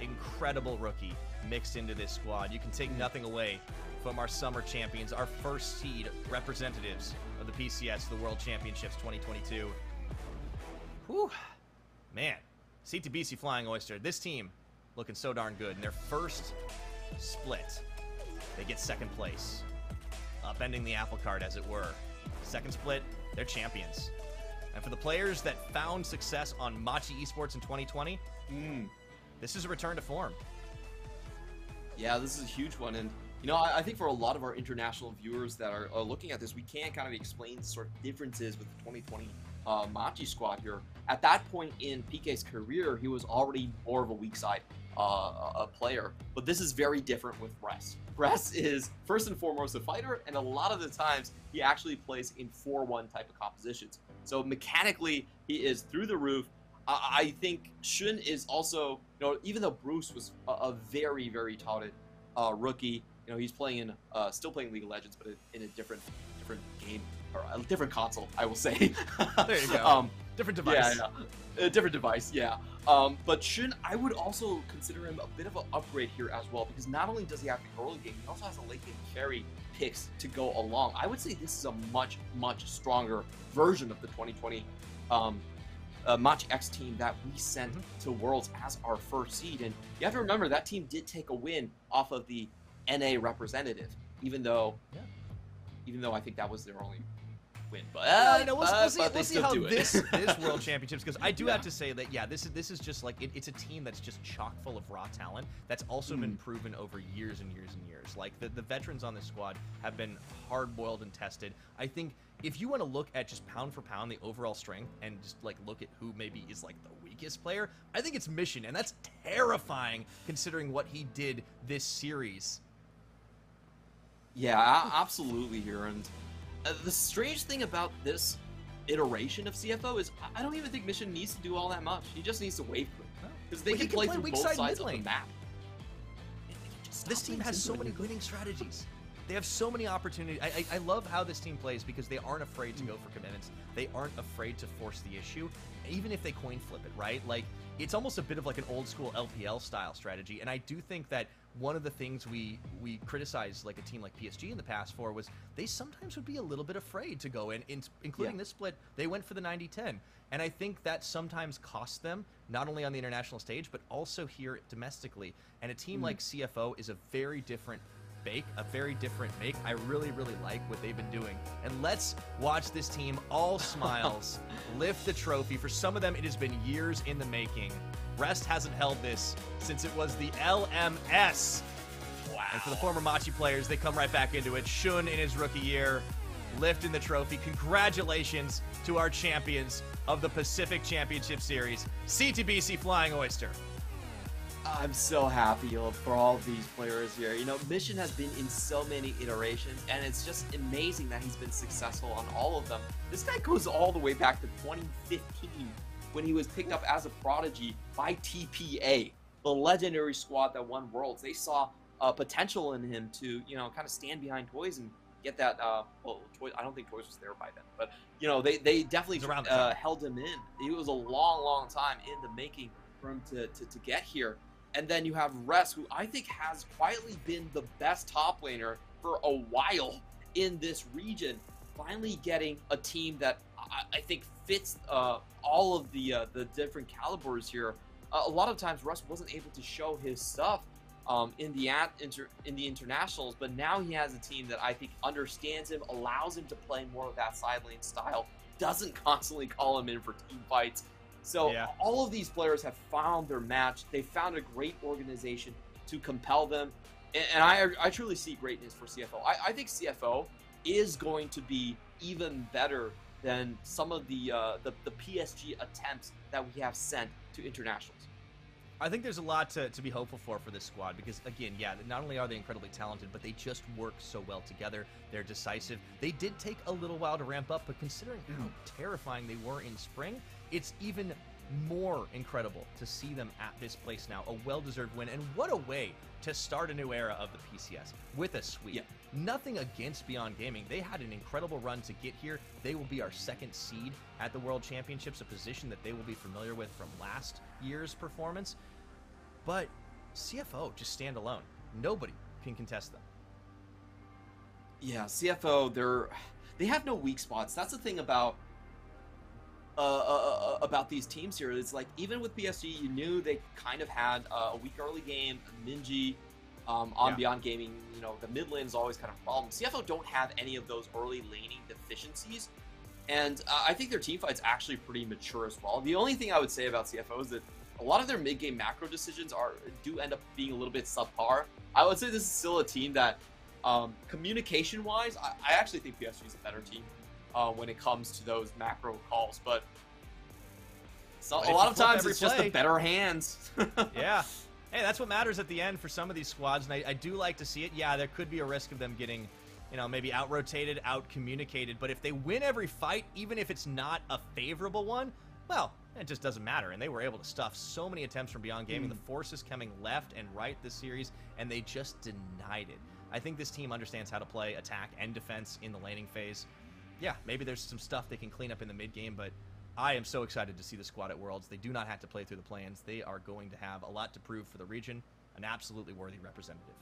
incredible rookie mixed into this squad. You can take nothing away from our summer champions, our first seed representatives of the PCS, the World Championships 2022. Whew. Man, CTBC Flying Oyster, this team looking so darn good. In their first split, they get second place, upending the apple cart, as it were. Second split, they're champions. And for the players that found success on Machi Esports in 2020, this is a return to form. Yeah, this is a huge one. And, you know, I think for a lot of our international viewers that are looking at this, we can't kind of explain the sort of differences with the 2020 Machi squad here. At that point in PK's career, he was already more of a weak side player. But this is very different with Rest. Rest is first and foremost a fighter, and a lot of the times he actually plays in 4-1 type of compositions. So mechanically, he is through the roof. I think Shun is also, you know, even though Bruce was a very, very touted rookie, you know, he's playing in, still playing League of Legends, but in a different game, or a different console, I will say. There you go. Different device. Yeah. A different device, yeah. But Shun, I would also consider him a bit of an upgrade here as well, because not only does he have the early game, he also has a late game carry picks to go along. I would say this is a much, much stronger version of the 2020 Machi X team that we sent to Worlds as our first seed. And you have to remember that team did take a win off of the NA representative, even though I think that was their only win. But we'll see how this World Championships, because I do have to say that this is just like it's a team that's just chock full of raw talent that's also been proven over years and years and years. Like the veterans on this squad have been hard-boiled and tested. I think if you want to look at just pound for pound the overall strength and just like look at who maybe is like the weakest player, I think it's Mission, and that's terrifying considering what he did this series. Yeah, absolutely here. And the strange thing about this iteration of CFO is I don't even think Mission needs to do all that much. He just needs to wait for it, because they can play through both sides of the map. This team has so many winning strategies. They have so many opportunities. I love how this team plays because they aren't afraid to go for commitments. They aren't afraid to force the issue, even if they coin flip it, right? Like, it's almost a bit of like an old school LPL style strategy. And I do think that one of the things we criticized like a team like PSG in the past for was they sometimes would be a little bit afraid to go in including this split. They went for the 90-10. And I think that sometimes costs them, not only on the international stage, but also here domestically. And a team like CFO is a very different bake, a very different make. I really, really like what they've been doing. And let's watch this team, all smiles, lift the trophy. For some of them, it has been years in the making. Rest hasn't held this since it was the LMS. Wow. And for the former Machi players, they come right back into it. Shun in his rookie year, lifting the trophy. Congratulations to our champions of the Pacific Championship Series, CTBC Flying Oyster. I'm so happy for all of these players here. You know, Mission has been in so many iterations, and it's just amazing that he's been successful on all of them. This guy goes all the way back to 2015 when he was picked up as a prodigy by TPA, the legendary squad that won Worlds. They saw potential in him to, you know, kind of stand behind Toys and get that, well, Toys, I don't think Toys was there by then, but, you know, they definitely held him in. It was a long, long time in the making for him to get here. And then you have Ress, who I think has quietly been the best top laner for a while in this region, finally getting a team that I think fits all of the different calibers here. A lot of times Russ wasn't able to show his stuff in the internationals, but now he has a team that I think understands him, allows him to play more of that side lane style, doesn't constantly call him in for team fights. So all of these players have found their match. They found a great organization to compel them, and I truly see greatness for CFO. I think CFO is going to be even better than some of the PSG attempts that we have sent to internationals. I think there's a lot to be hopeful for this squad because, again, yeah, not only are they incredibly talented, but they just work so well together. They're decisive. They did take a little while to ramp up, but considering how terrifying they were in spring, it's even more incredible to see them at this place now. A well-deserved win, and what a way to start a new era of the PCS with a sweep. Yeah. Nothing against Beyond Gaming. They had an incredible run to get here. They will be our second seed at the World Championships, a position that they will be familiar with from last year's performance. But CFO just stand alone. Nobody can contest them. Yeah, CFO, they have no weak spots. That's the thing about these teams here. It's like, even with PSG, you knew they kind of had a weak early game. Minji on Beyond Gaming, you know, the mid lane is always kind of a problem. CFO don't have any of those early laning deficiencies, and I think their team fight's actually pretty mature as well. The only thing I would say about CFO is that a lot of their mid-game macro decisions do end up being a little bit subpar. I would say this is still a team that, communication-wise, I actually think PSG is a better team when it comes to those macro calls. But a lot of times it's just the better hands. Yeah. Hey, that's what matters at the end for some of these squads, and I do like to see it. Yeah, there could be a risk of them getting, you know, maybe out-rotated, out-communicated. But if they win every fight, even if it's not a favorable one, well, it just doesn't matter. And they were able to stuff so many attempts from Beyond Gaming. The forces coming left and right this series, and they just denied it. I think this team understands how to play attack and defense in the laning phase. Yeah, maybe there's some stuff they can clean up in the mid game, but I am so excited to see the squad at Worlds. They do not have to play through the plans. They are going to have a lot to prove for the region, an absolutely worthy representative.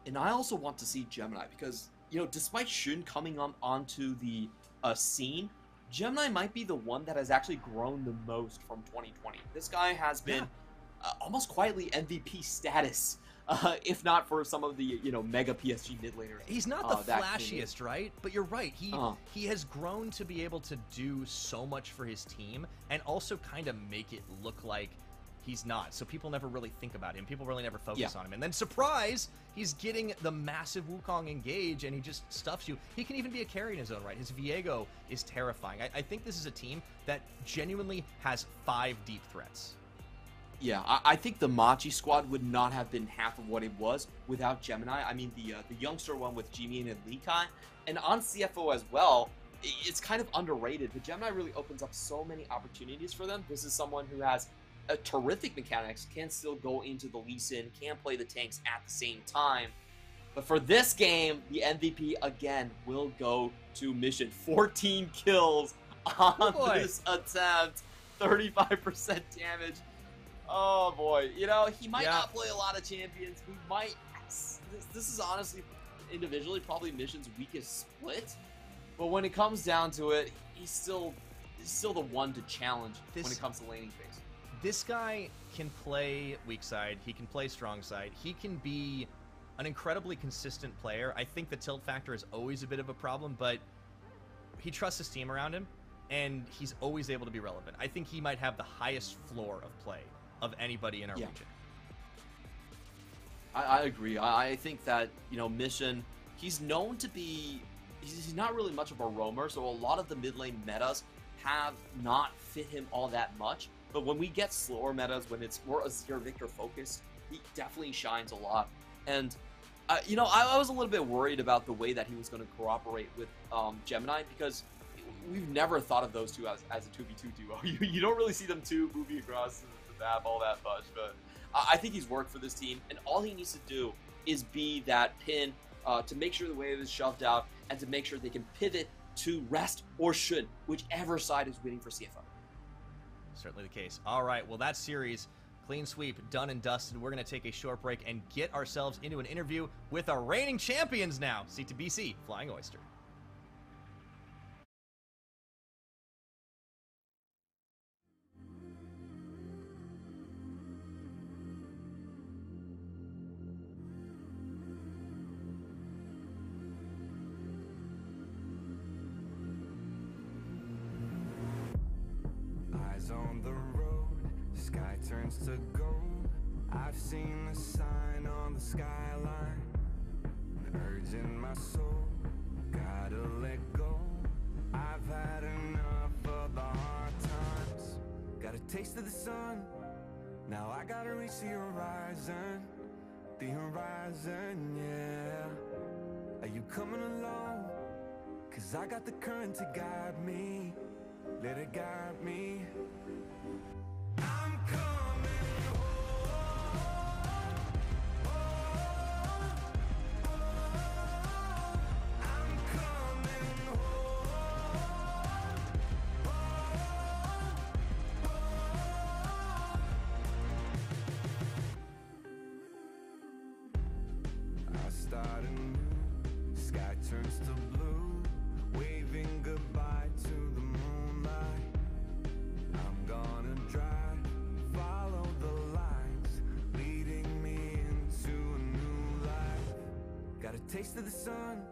And I also want to see Gemini because, you know, despite Xun coming onto the scene, Gemini might be the one that has actually grown the most from 2020. This guy has been almost quietly MVP status, if not for some of the, you know, mega PSG mid laners. He's not the flashiest, right? But you're right. He has grown to be able to do so much for his team and also kind of make it look like he's not. So people never really think about him. People really never focus on him. And then, surprise, he's getting the massive Wukong engage, and he just stuffs you. He can even be a carry in his own right. His Viego is terrifying. I think this is a team that genuinely has 5 deep threats. Yeah, I think the Machi squad would not have been half of what it was without Gemini. I mean, the youngster one with Jimin and Lee Kai, and on CFO as well, it's kind of underrated, but Gemini really opens up so many opportunities for them. This is someone who has a terrific mechanics, can still go into the Lee Sin, can play the tanks at the same time. But for this game, the MVP again will go to Mission. 14 kills on this attempt, 35% damage. Oh boy, you know, he might not play a lot of champions. He might. This is honestly, individually, probably Mission's weakest split. But when it comes down to it, he's still the one to challenge when it comes to laning phase. This guy can play weak side. He can play strong side. He can be an incredibly consistent player. I think the tilt factor is always a bit of a problem, but he trusts his team around him, and he's always able to be relevant. I think he might have the highest floor of play of anybody in our region. I agree. I think that, you know, Mission, he's known to be he's not really much of a roamer, so a lot of the mid lane metas have not fit him all that much. But when we get slower metas, when it's more Azir Victor focused, he definitely shines a lot. And you know, I was a little bit worried about the way that he was going to cooperate with Gemini, because we've never thought of those two as a 2v2 duo. You don't really see them two moving across the map all that much, but I think he's worked for this team, and all he needs to do is be that pin to make sure the wave is shoved out, and to make sure they can pivot to rest or should, whichever side is winning for CFO. Certainly the case. All right, well, that series, clean sweep, done and dusted. We're going to take a short break and get ourselves into an interview with our reigning champions now, C2BC Flying Oyster. On the road, sky turns to gold. I've seen the sign on the skyline, urge in my soul, gotta let go. I've had enough of the hard times, got a taste of the sun, now I gotta reach the horizon, yeah. Are you coming along? Cause I got the current to guide me, let it guide me. I'm coming home. I'm coming home. I start anew, sky turns to blue, waving goodbye to the moonlight. I'm gonna drive, follow the lines, leading me into a new life. Got a taste of the sun,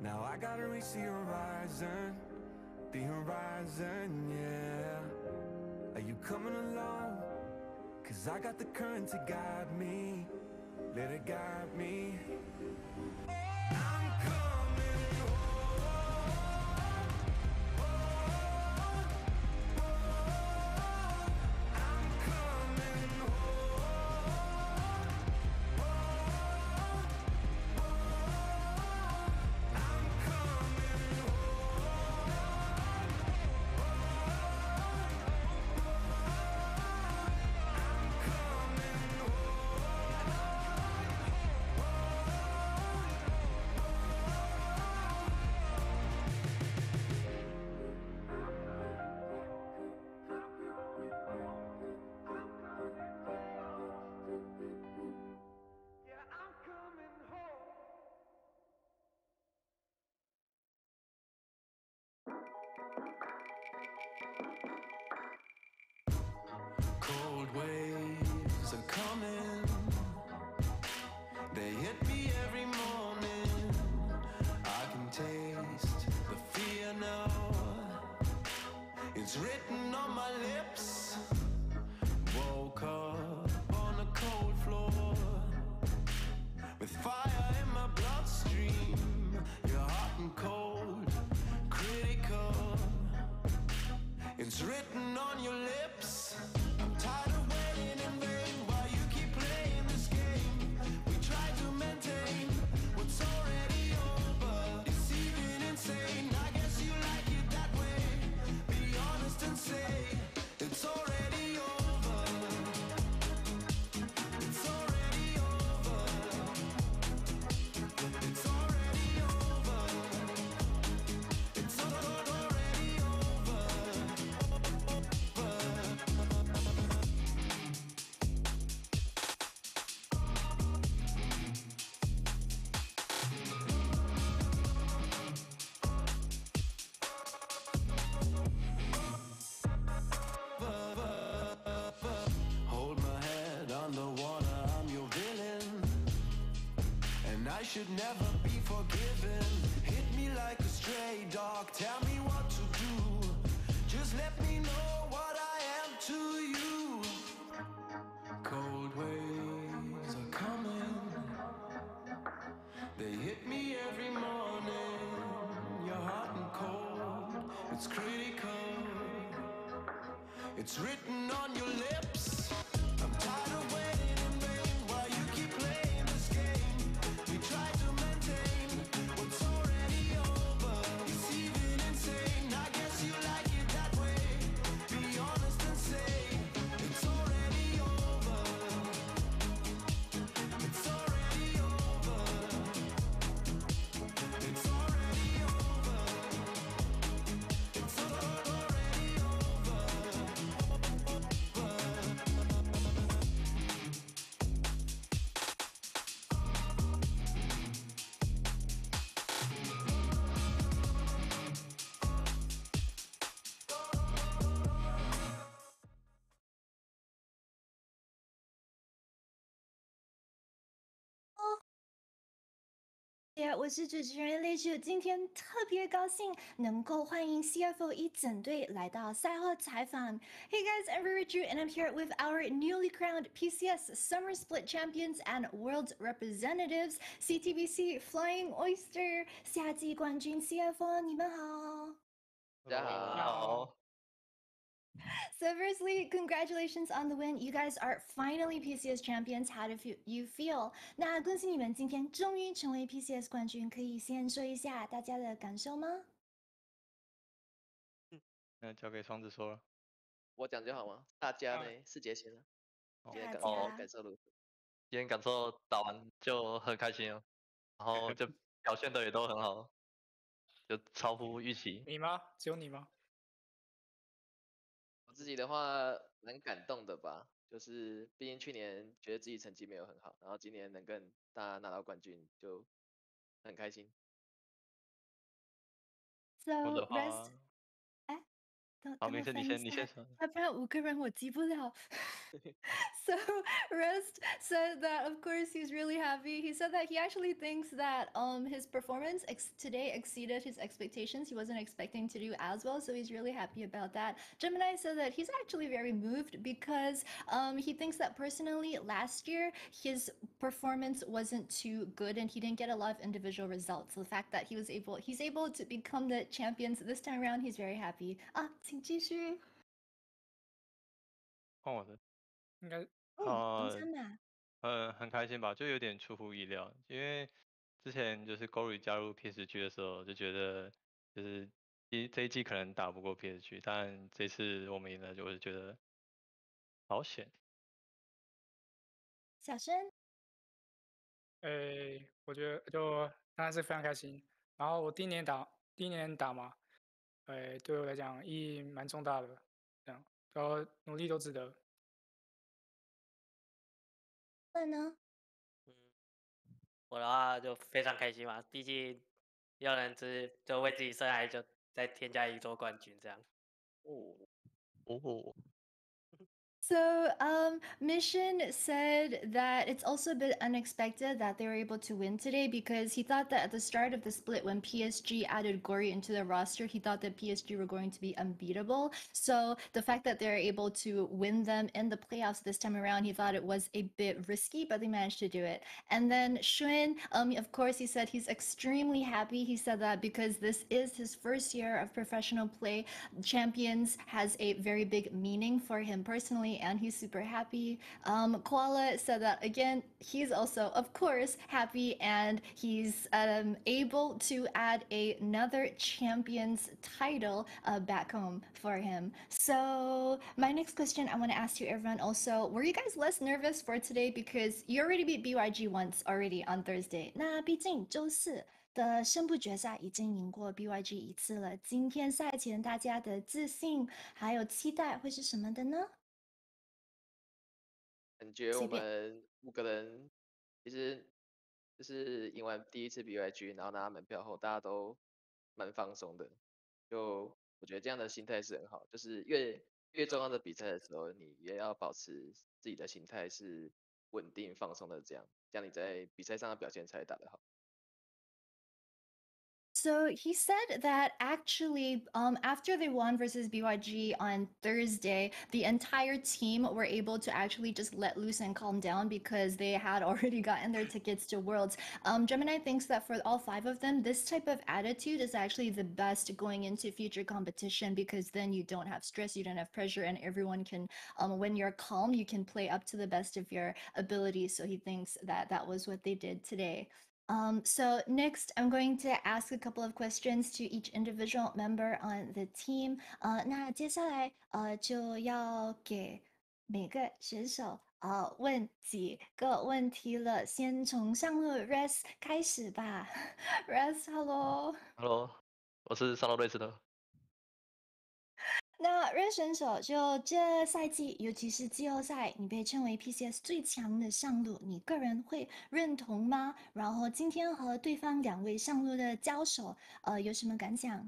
now I gotta reach the horizon, yeah. Are you coming along? Cause I got the current to guide me, let it guide me. I'm coming home. I'm coming home. I'm coming cold waves are coming, they hit me every morning. I can taste the fear now, it's written on my lips. Woke up on a cold floor, with fire in my bloodstream. You're hot and cold, critical, it's written on your lips. I'm tired of waiting in vain while you keep playing this game. We try to maintain what's already over. It's even insane, I guess you like it that way. Be honest and say it's already over. It's already over. It's already over. It's already over. Hold my head underwater, I'm your villain, and I should never be forgiven. Hit me like a stray dog, tell me what to do. Just let me know what I am to you. Cold waves are coming, they hit me every morning. It's written on your lips. I'm tired of waiting in vain while you keep playing this game. We try to maintain what's already over. It's even insane. I guess you like it that way. Be honest and say it's already over. It's already over. It's already over. It's already over.我是主持人 Leju， 今天特别高兴能够欢迎 CFO 一整队来到赛后采访。Hey guys, I'm Richu and I'm here with our newly crowned PCS Summer Split Champions and World Representatives, CTBC Flying Oyster 夏季冠军 CFO， 你们好。大家好。So firstly, congratulations on the win. You guys are finally PCS champions. How do you feel? 那恭喜你们今天终于成为 PCS 冠军，可以先说一下大家的感受吗？那交给双子说了。我讲就好吗？大家呢？世杰先了。今天感受如何？今天感受打完就很开心哦，然后就表现的也都很好，就超乎预期。你吗？只有你吗？我自己的话蛮感动的吧，就是毕竟去年觉得自己成绩没有很好，然后今年能跟大家拿到冠军就很开心。So 我的话 rest， 好，没事，你先说。要不然5个人我记不了。So Rest said that of course he's really happy. He said that he actually thinks that his performance today exceeded his expectations. He wasn't expecting to do as well, so he's really happy about that. Gemini said that he's actually very moved because he thinks that personally last year his performance wasn't too good and he didn't get a lot of individual results. The fact that he's able to become the champions this time around, he's very happy. 请继续。换我的。应该很开心吧，就有点出乎意料，因为之前就是 Gory 加入 PSG 的时候，就觉得就是这一季可能打不过 PSG， 但这次我们赢了，我就觉得好险。小申，我觉得就当然是非常开心。然后我第一年打嘛，对我来讲意义蛮重大的，这样，然后努力都值得。那呢？我的话就非常开心嘛，毕竟有人就为自己生涯就再添加一座冠军这样。So, Mission said that it's also a bit unexpected that they were able to win today because he thought that at the start of the split, when PSG added Gory into the roster, he thought that PSG were going to be unbeatable. So the fact that they're able to win them in the playoffs this time around, he thought it was a bit risky, but they managed to do it. And then Shun, of course, he said he's extremely happy. He said that because this is his first year of professional play, Champions has a very big meaning for him personally, and he's super happy. Koala said that again, he's also, of course, happy, and he's able to add another Champions title back home for him. So my next question I want to ask you, everyone, also, were you guys less nervous for today because you already beat BYG once already on Thursday? 那毕竟周四的胜部决赛已经赢过 BYG 一次了，今天赛前大家的自信还有期待会是什么的呢？感觉我们5个人其实就是赢完第一次 BYG， 然后拿门票后，大家都蛮放松的。就我觉得这样的心态是很好，就是越重要的比赛的时候，你也要保持自己的心态是稳定放松的，这样你在比赛上的表现才打得好。So he said that actually, after they won versus BYG on Thursday, the entire team were able to actually just let loose and calm down because they had already gotten their tickets to Worlds. Gemini thinks that for all 5 of them, this type of attitude is actually the best going into future competition because then you don't have stress, you don't have pressure, and everyone can, when you're calm, you can play up to the best of your ability. So he thinks that that was what they did today. So next, I'm going to ask a couple of questions to each individual member on the team. 那接下来就要给每个选手问几个问题了。先从上路 Res 开始吧。Res，hello。Hello，我是上路瑞士的。那热选手就这赛季，尤其是季后赛，你被称为 PCS 最强的上路，你个人会认同吗？然后今天和对方2位上路的交手，有什么感想？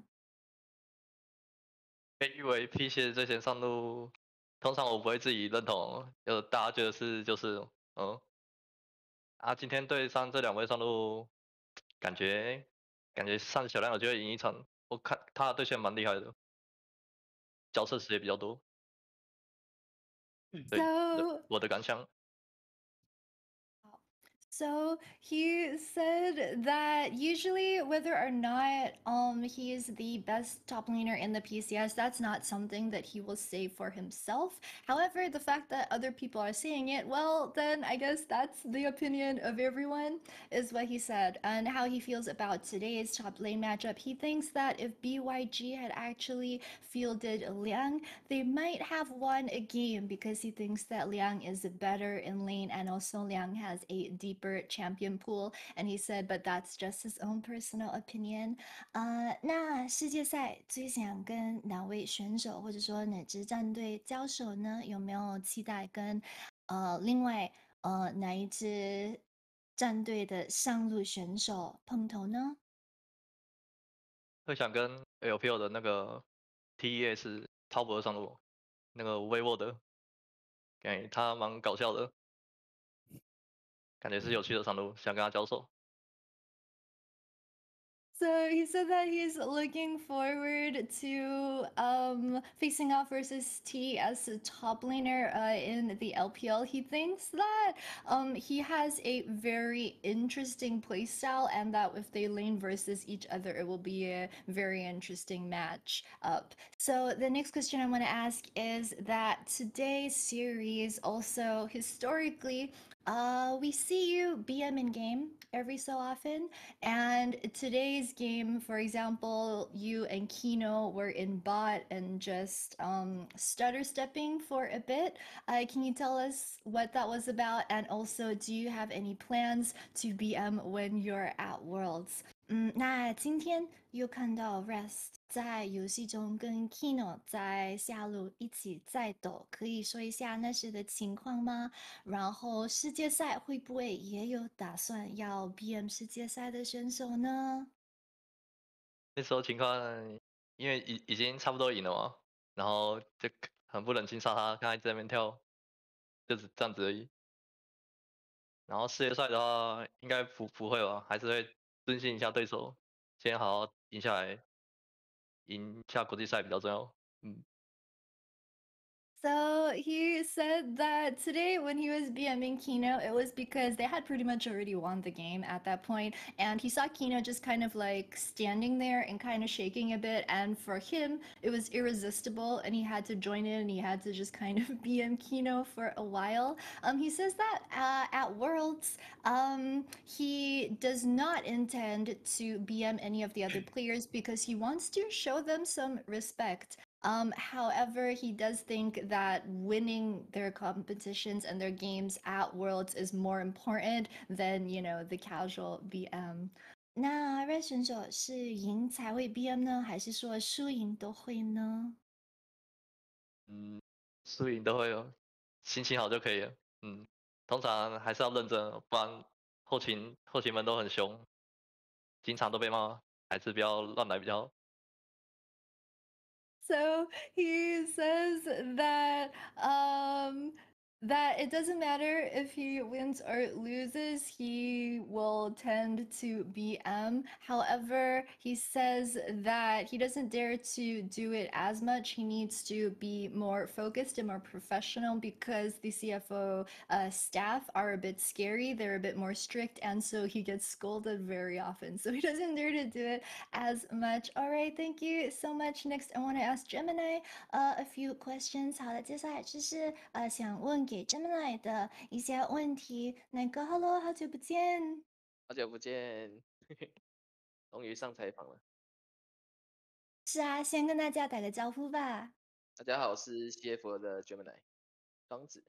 被誉为 PC 最前上路，通常我不会自己认同，大家觉得就是今天对上这2位上路，感觉上小量有机会赢一场，我看他的对线蛮厉害的，角色时也比较多。对，我的感想。So he said that usually whether or not he is the best top laner in the PCS, that's not something that he will say for himself. However, the fact that other people are saying it, well, then I guess that's the opinion of everyone, is what he said. And how he feels about today's top lane matchup, he thinks that if BYG had actually fielded Liang, they might have won a game because he thinks that Liang is better in lane and also Liang has a deeper champion pool, and he said, but that's just his own personal opinion. 那世界赛最想跟哪位选手或者说哪支战队交手呢？有没有期待跟另外哪一支战队的上路选手碰头呢？会想跟 LPL 的那个 TES 超博上路，那个 Wayward 的，感觉他蛮搞笑的。感觉是有趣的上路，想跟他交手。So he said that he's looking forward to facing off versus T as a top laner in the LPL. He thinks that he has a very interesting playstyle and that if they lane versus each other, it will be a very interesting match up. So the next question I want to ask is that today's series also historically we see you BM in game every so often, and today's game, for example, you and Kino were in bot and just stutter stepping for a bit. Can you tell us what that was about, and also do you have any plans to BM when you're at Worlds? 那今天又看到 Rest 在游戏中跟 Kino 在下路一起在斗，可以说一下那时的情况吗？然后世界赛会不会也有打算要 BM 世界赛的选手呢？那时候情况，因为已经差不多赢了嘛，然后就很不忍心杀他，看他一直在那边跳，就是这样子而已。然后世界赛的话，应该不会吧，还是会尊敬一下对手，先好好赢下来，赢下国际赛比较重要。So he said that today when he was BMing Kino, it was because they had pretty much already won the game at that point, and he saw Kino just kind of like standing there and kind of shaking a bit, and for him, it was irresistible, and he had to join in, and he had to just kind of BM Kino for a while. He says that at Worlds, he does not intend to BM any of the other players because he wants to show them some respect. However, he does think that winning their competitions and their games at Worlds is more important than, you know, the casual BM. 那 Red 选手是赢才会 BM 呢，还是说输赢都会呢？输赢都会有，心情好就可以了。通常还是要认真，不然后勤们都很凶，经常都被骂，还是不要乱来比较好。So he says that that it doesn't matter if he wins or loses, he will tend to BM. However, he says that he doesn't dare to do it as much. He needs to be more focused and more professional because the CFO staff are a bit scary. They're a bit more strict, and so he gets scolded very often. So he doesn't dare to do it as much. All right, thank you so much. Next, I want to ask Gemini a few questions. 好的，接下来就是想问给 Gemini 的一些问题。那个 Hello，好久不见。好久不见，终于上采访了。是啊，先跟大家打个招呼吧。大家好，我是 CF 的 Gemini 双子。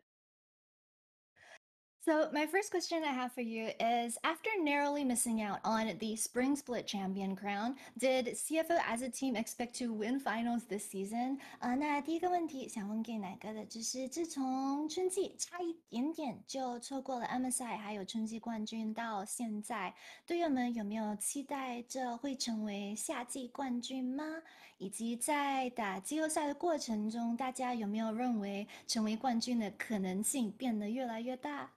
So, my first question I have for you is after narrowly missing out on the Spring Split Champion crown, did CFO as a team expect to win finals this season? 那第一个问题想问给哪个的，就是自从春季差一点点就错过了 MSI 还有春季冠军到现在，队友们有没有期待这会成为夏季冠军吗？以及在打季后赛的过程中，大家有没有认为成为冠军的可能性变得越来越大？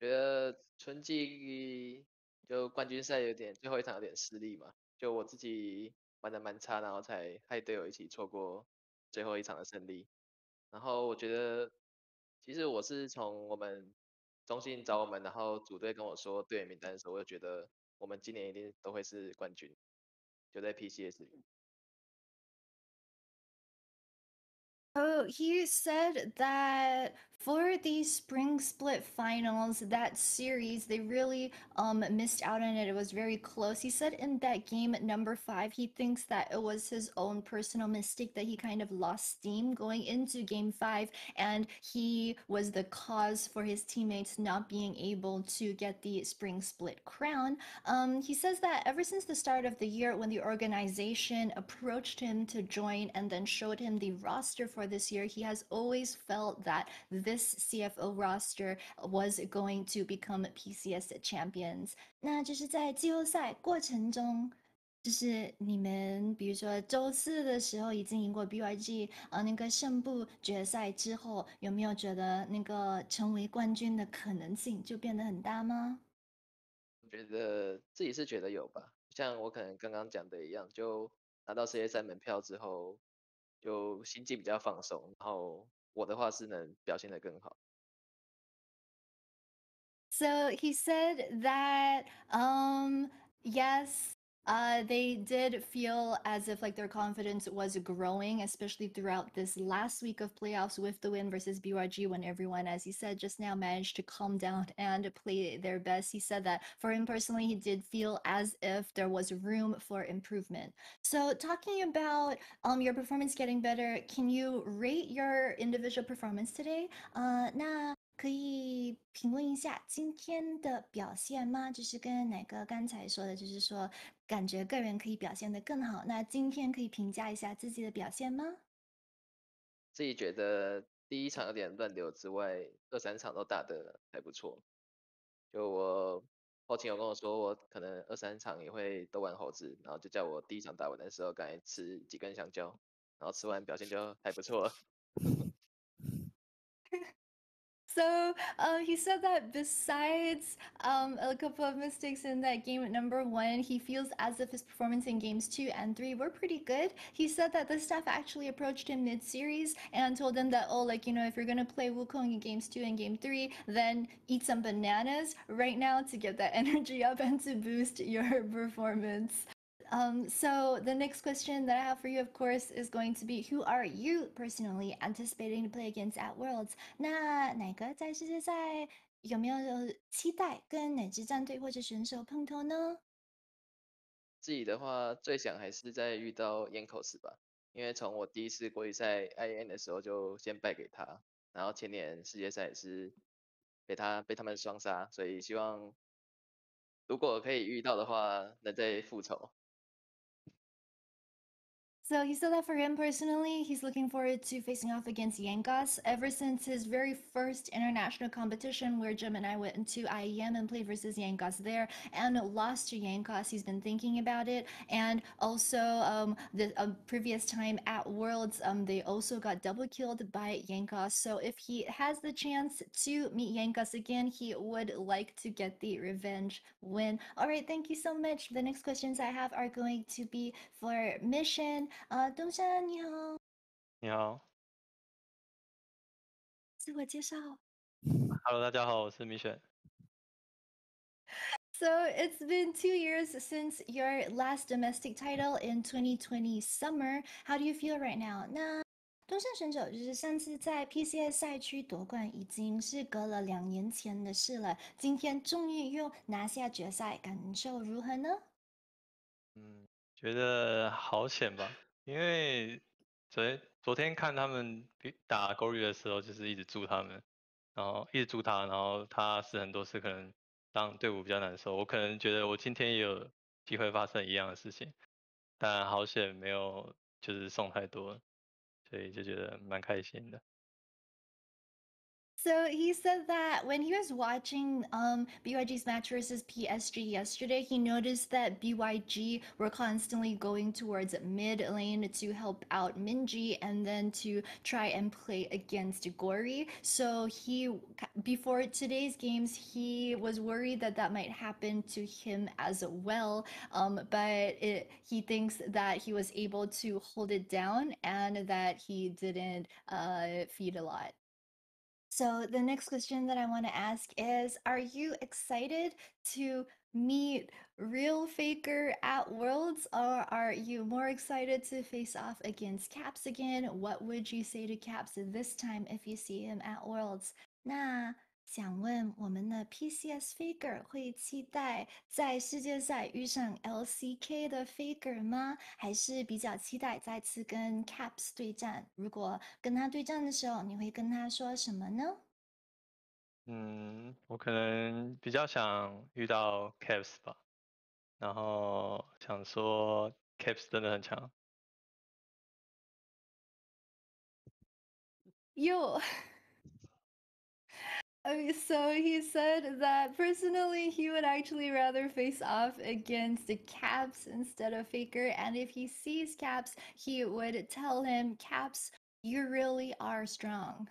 觉得春季就冠军赛最后一场有点失利嘛，就我自己玩的蛮差，然后才害队友一起错过最后一场的胜利。然后我觉得，其实我是从我们中信找我们，然后组队跟我说队员名单的时候，我就觉得我们今年一定都会是冠军，就在 PCS 里。Oh, he said that for the Spring Split Finals, that series, they really missed out on it. It was very close. He said in that game number 5, he thinks that it was his own personal mistake that he kind of lost steam going into game 5, and he was the cause for his teammates not being able to get the Spring Split crown. He says that ever since the start of the year, when the organization approached him to join and then showed him the roster for this year, he has always felt that this CFO roster was going to become PCS champions. 那就是在季后赛过程中，就是你们比如说周四的时候已经赢过 BYG，那个胜部决赛之后，有没有觉得那个成为冠军的可能性就变得很大吗？我觉得自己是觉得有吧，像我可能刚刚讲的一样，就拿到世界赛门票之后，就心境比较放松，然后我的话是能表现得更好。So he said that yes, they did feel as if like their confidence was growing, especially throughout this last week of playoffs with the win versus BYG when everyone, as he said just now, managed to calm down and play their best. He said that for him personally, he did feel as if there was room for improvement. So talking about your performance getting better, can you rate your individual performance today? 那可以评论一下今天的表现吗？就是跟哪个刚才说的，就是说感觉个人可以表现得更好。那今天可以评价一下自己的表现吗？自己觉得第一场有点乱流之外，2、3场都打得还不错。就我后勤有跟我说，我可能2、3场也会都玩猴子，然后就叫我第一场打完的时候赶紧吃几根香蕉，然后吃完表现就还不错了。So he said that besides a couple of mistakes in that game number 1, he feels as if his performance in games 2 and 3 were pretty good. He said that the staff actually approached him mid-series and told him that, oh, like, you know, if you're going to play Wukong in games 2 and game 3, then eat some bananas right now to get that energy up and to boost your performance. So the next question that I have for you, of course, is going to be, who are you personally anticipating to play against at Worlds? 那哪个在世界赛有没有期待跟哪支战队或者选手碰头呢？自己的话，最想还是在遇到 Yankos 吧，因为从我第一次国际赛 IN 的时候就先败给他，然后前年世界赛也是被他们双杀，所以希望如果可以遇到的话，能再复仇。So he said that for him personally, he's looking forward to facing off against Yankas. Ever since his very first international competition where Jim and I went into IEM and played versus Yankas there and lost to Yankas, he's been thinking about it. And also the previous time at Worlds, they also got double killed by Yankas. So if he has the chance to meet Yankas again, he would like to get the revenge win. All right, thank you so much. The next questions I have are going to be for Mission. 东山你好，你好自我介绍。 ，Hello，大家好，我是米选。 So it's been 2 years since your last domestic title in 2020 summer. How do you feel right now? 那东山选手就是上次在 PCS 赛区夺冠已经是隔了2年前的事了，今天终于又拿下决赛，感受如何呢？觉得好险吧，因为昨天看他们打勾玉的时候，就是一直祝他们，然后一直祝他，然后他是很多次可能让队伍比较难受。我可能觉得我今天也有机会发生一样的事情，但好险没有就是送太多，所以就觉得蛮开心的。 So he said that when he was watching BYG's match versus PSG yesterday, he noticed that BYG were constantly going towards mid lane to help out Minji and then to try and play against Gori. So before today's games, he was worried that that might happen to him as well. But he thinks that he was able to hold it down and that he didn't feed a lot. So the next question that I want to ask is, are you excited to meet real Faker at Worlds, or are you more excited to face off against Caps again? What would you say to Caps this time if you see him at Worlds? 那想问我们的 PCS Faker 会期待在世界赛遇上 LCK 的 Faker 吗？还是比较期待再次跟 Caps 对战？如果跟他对战的时候，你会跟他说什么呢？我可能比较想遇到 Caps 吧，然后想说 Caps 真的很强。哟。So he said that personally he would actually rather face off against the Caps instead of Faker, and if he sees Caps, he would tell him, Caps, you really are strong.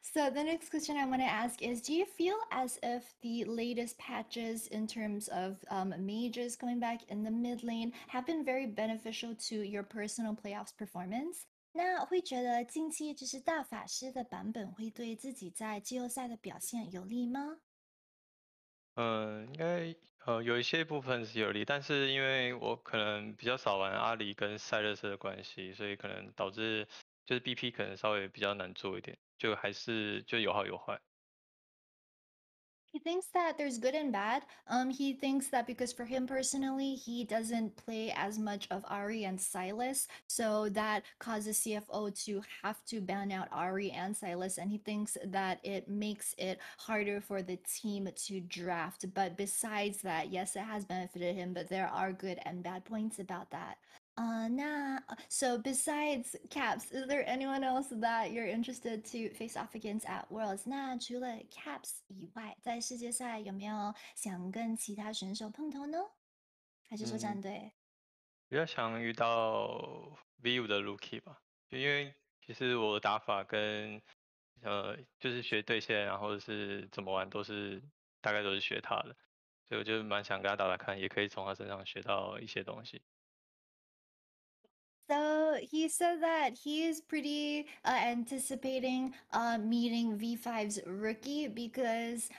So the next question I want to ask is, do you feel as if the latest patches in terms of mages coming back in the mid lane have been very beneficial to your personal playoffs performance? 那会觉得近期就是大法师的版本会对自己在季后赛的表现有利吗？应该有一些部分是有利，但是因为我可能比较少玩阿里跟赛勒斯的关系，所以可能导致就是 BP 可能稍微比较难做一点，就还是就有好有坏。He thinks that there's good and bad. He thinks that because for him personally, he doesn't play as much of Ari and Silas, so that causes CFO to have to ban out Ari and Silas, and he thinks that it makes it harder for the team to draft. But besides that, yes, it has benefited him, but there are good and bad points about that. So besides Caps, is there anyone else that you're interested to face off against at Worlds? 那除了 Caps 以外，在世界赛有没有想跟其他选手碰头呢？还是说战队？比较想遇到 V5的 Rookie 吧，就因为其实我的打法跟就是学对线，然后是怎么玩大概都是学他的，所以我就蛮想跟他打打看，也可以从他身上学到一些东西。So he said that he is pretty anticipating meeting V5's rookie because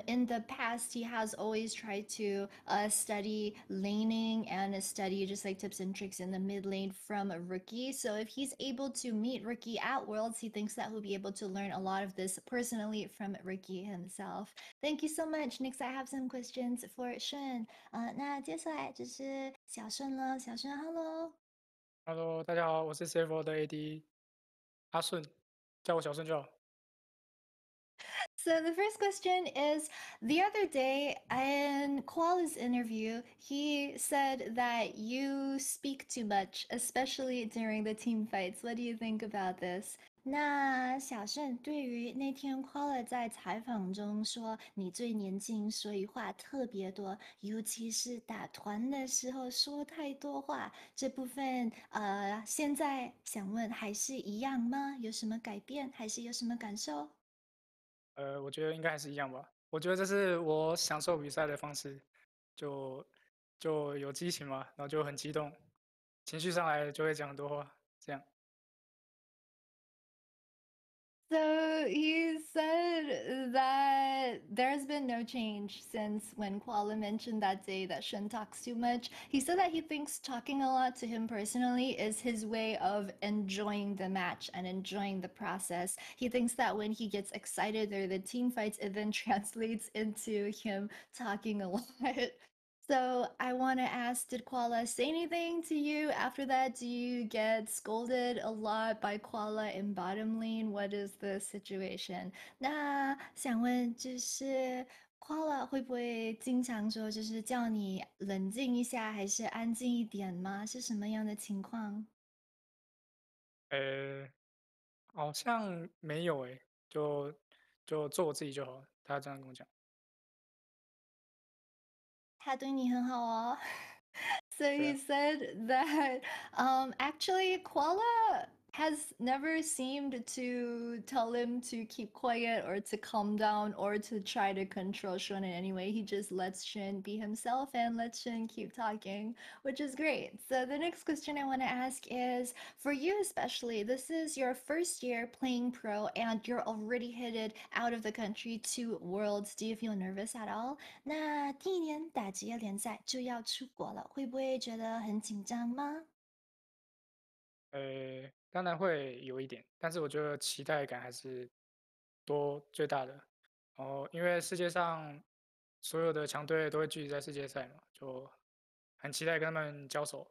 in the past he has always tried to study laning and study just like tips and tricks in the mid lane from a rookie. So if he's able to meet rookie at Worlds, he thinks that he'll be able to learn a lot of this personally from rookie himself. Thank you so much. Next, I have some questions for Shun. 那接下来就是小顺了，小顺 ，Hello。Hello，大家好，我是 CFO 的 AD 阿顺，叫我小顺就好。So the first question is, the other day in Koala's interview, he said that you speak too much, especially during the team fights. What do you think about this? 那小盛对于那天 Koala 在采访中说你最年轻，所以话特别多，尤其是打团的时候说太多话，这部分现在想问还是一样吗？有什么改变，还是有什么感受？我觉得应该还是一样吧。我觉得这是我享受比赛的方式，就就有激情嘛，然后就很激动，情绪上来就会讲很多话，这样。So he said that there's been no change since when Koala mentioned that day that Shen talks too much. He said that he thinks talking a lot to him personally is his way of enjoying the match and enjoying the process. He thinks that when he gets excited or the team fights, it then translates into him talking a lot. So I want to ask, did Koala say anything to you after that? Do you get scolded a lot by Koala in bottom lane? What is the situation? 那想问就是 Koala 会不会经常说就是叫你冷静一下，还是安静一点吗？是什么样的情况？好像没有诶，就做我自己就好了，他这样跟我讲。他对你很好哦。So he Yeah. said that actually Koala has never seemed to tell him to keep quiet or to calm down or to try to control Shun in any way. He just lets Shun be himself and lets Shun keep talking, which is great. So the next question I want to ask is, for you especially, this is your first year playing pro and you're already headed out of the country to Worlds. Do you feel nervous at all? 那第一年打职业联赛就要出国了，会不会觉得很紧张吗？当然会有一点，但是我觉得期待感还是最大的。然后因为世界上所有的强队都会聚集在世界赛嘛，就很期待跟他们交手。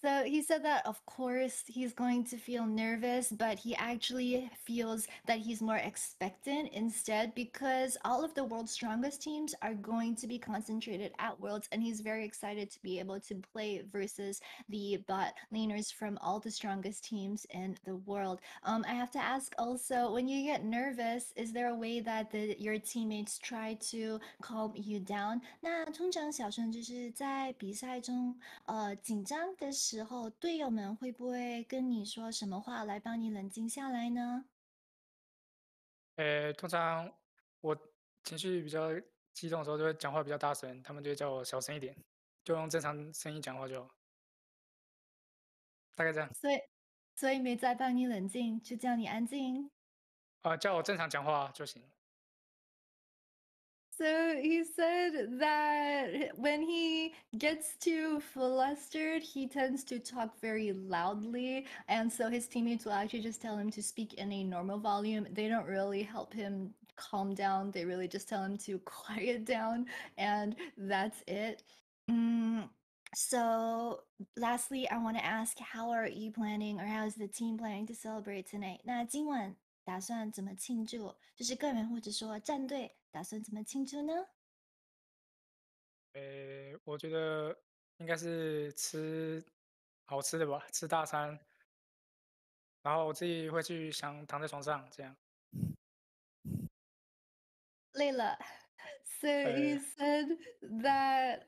So he said that, of course, he's going to feel nervous, but he actually feels that he's more expectant instead because all of the world's strongest teams are going to be concentrated at Worlds, and he's very excited to be able to play versus the bot laners from all the strongest teams in the world. I have to ask also, when you get nervous, is there a way that your teammates try to calm you down? 那通常小盛就是在比赛中紧张的时候，队友们会不会跟你说什么话来帮你冷静下来呢？通常我情绪比较激动的时候，就会讲话比较大声，他们就会叫我小声一点，就用正常声音讲话就好。大概这样。所以没在帮你冷静，就叫你安静。叫我正常讲话就行。So he said that when he gets too flustered, he tends to talk very loudly, and so his teammates will actually just tell him to speak in a normal volume. They don't really help him calm down. They really just tell him to quiet down, and that's it. So lastly, I want to ask, how are you planning, or how is the team planning to celebrate tonight? 那今晚打算怎么庆祝？就是个人或者说战队打算怎么庆祝呢？我觉得应该是吃好吃的吧，吃大餐，然后我自己会去想躺在床上这样。累了。So he said that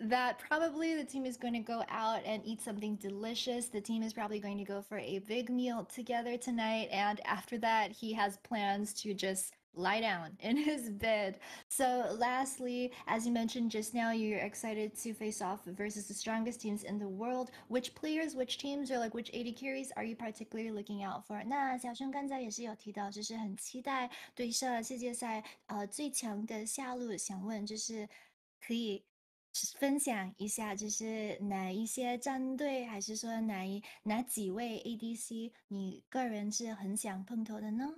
that probably the team is going to go out and eat something delicious. The team is probably going to go for a big meal together tonight, and after that, he has plans to just lie down in his bed. So lastly, as you mentioned just now, you're excited to face off versus the strongest teams in the world. Which players, which teams, or like which AD carries are you particularly looking out for? 那小生刚才也是有提到，就是很期待对上世界赛最强的下路，想问就是可以分享一下，就是哪一些战队，还是说哪几位 ADC，你个人是很想碰头的呢？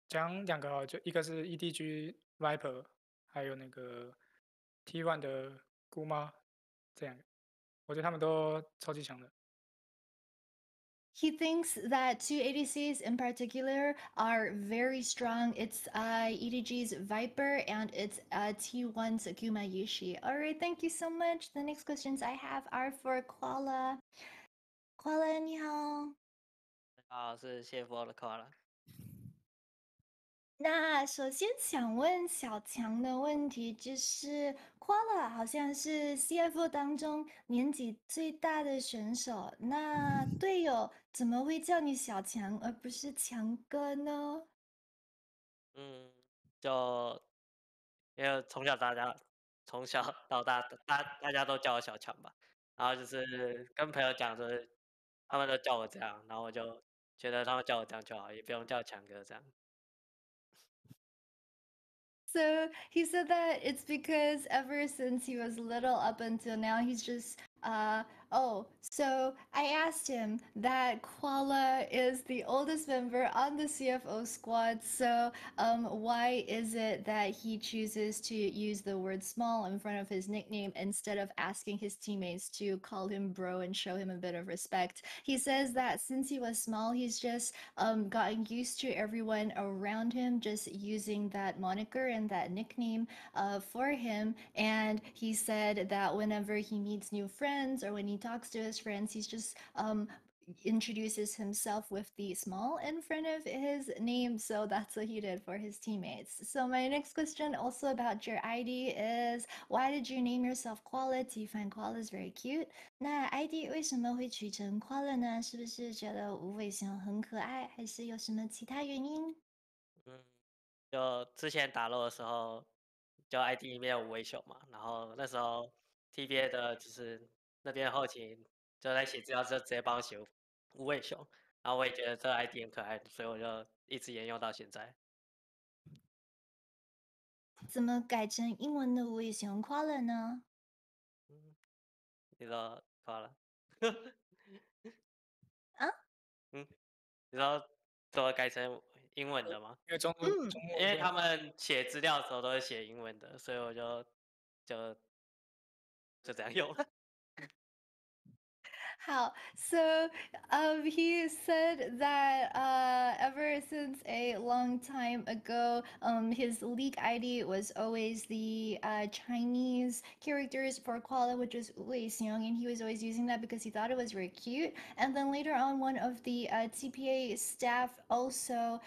讲两个哦，就一个是 EDG Viper，还有那个 T1 的姑妈，这样，我觉得他们都超级强的。He thinks that two ADCs in particular are very strong. It's EDG's Viper and it's T1's Akuma Yushi. All right, thank you so much. The next questions I have are for Koala. Koala, 你好。好，是谢佛的夸了。那首先想问小强的问题就是，Koala 好像是 CFO 当中年纪最大的选手，那队友怎么会叫你小强而不是强哥呢？就因为从小到大，大家都叫我小强吧，然后就是跟朋友讲，就是他们都叫我这样，然后我就觉得他们叫我这样就好，也不用叫强哥这样。So he said that it's because ever since he was little up until now, he's just, so I asked him that Koala is the oldest member on the CFO squad. So, why is it that he chooses to use the word small in front of his nickname instead of asking his teammates to call him bro and show him a bit of respect? He says that since he was small, he's just gotten used to everyone around him just using that moniker and that nickname for him. And he said that whenever he meets new friends or when he talks to his friends, he's just introduces himself with the small in front of his name. So that's what he did for his teammates. So my next question also about your ID is, why did you name yourself Koala? Do you find koalas very cute? 那 ID 为什么会取成 Koala 呢？是不是觉得无尾熊很可爱，还是有什么其他原因？就之前打漏的时候，就 ID 里面有无尾熊嘛，然后那时候 TBA 的就是那边后勤就在写资料，就直接帮我写无尾熊，然后我也觉得这个 ID 很可爱，所以我就一直沿用到现在。怎么改成英文的无尾熊 Koala 呢？你说夸了？啊？你说怎么改成英文的吗？因为中因为他们写资料的时候都是写英文的，所以我就这样用。How? So he said that ever since a long time ago, his leak ID was always the Chinese characters for koala, which was Wei Xiong, and he was always using that because he thought it was very cute. And then later on, one of the TPA staff also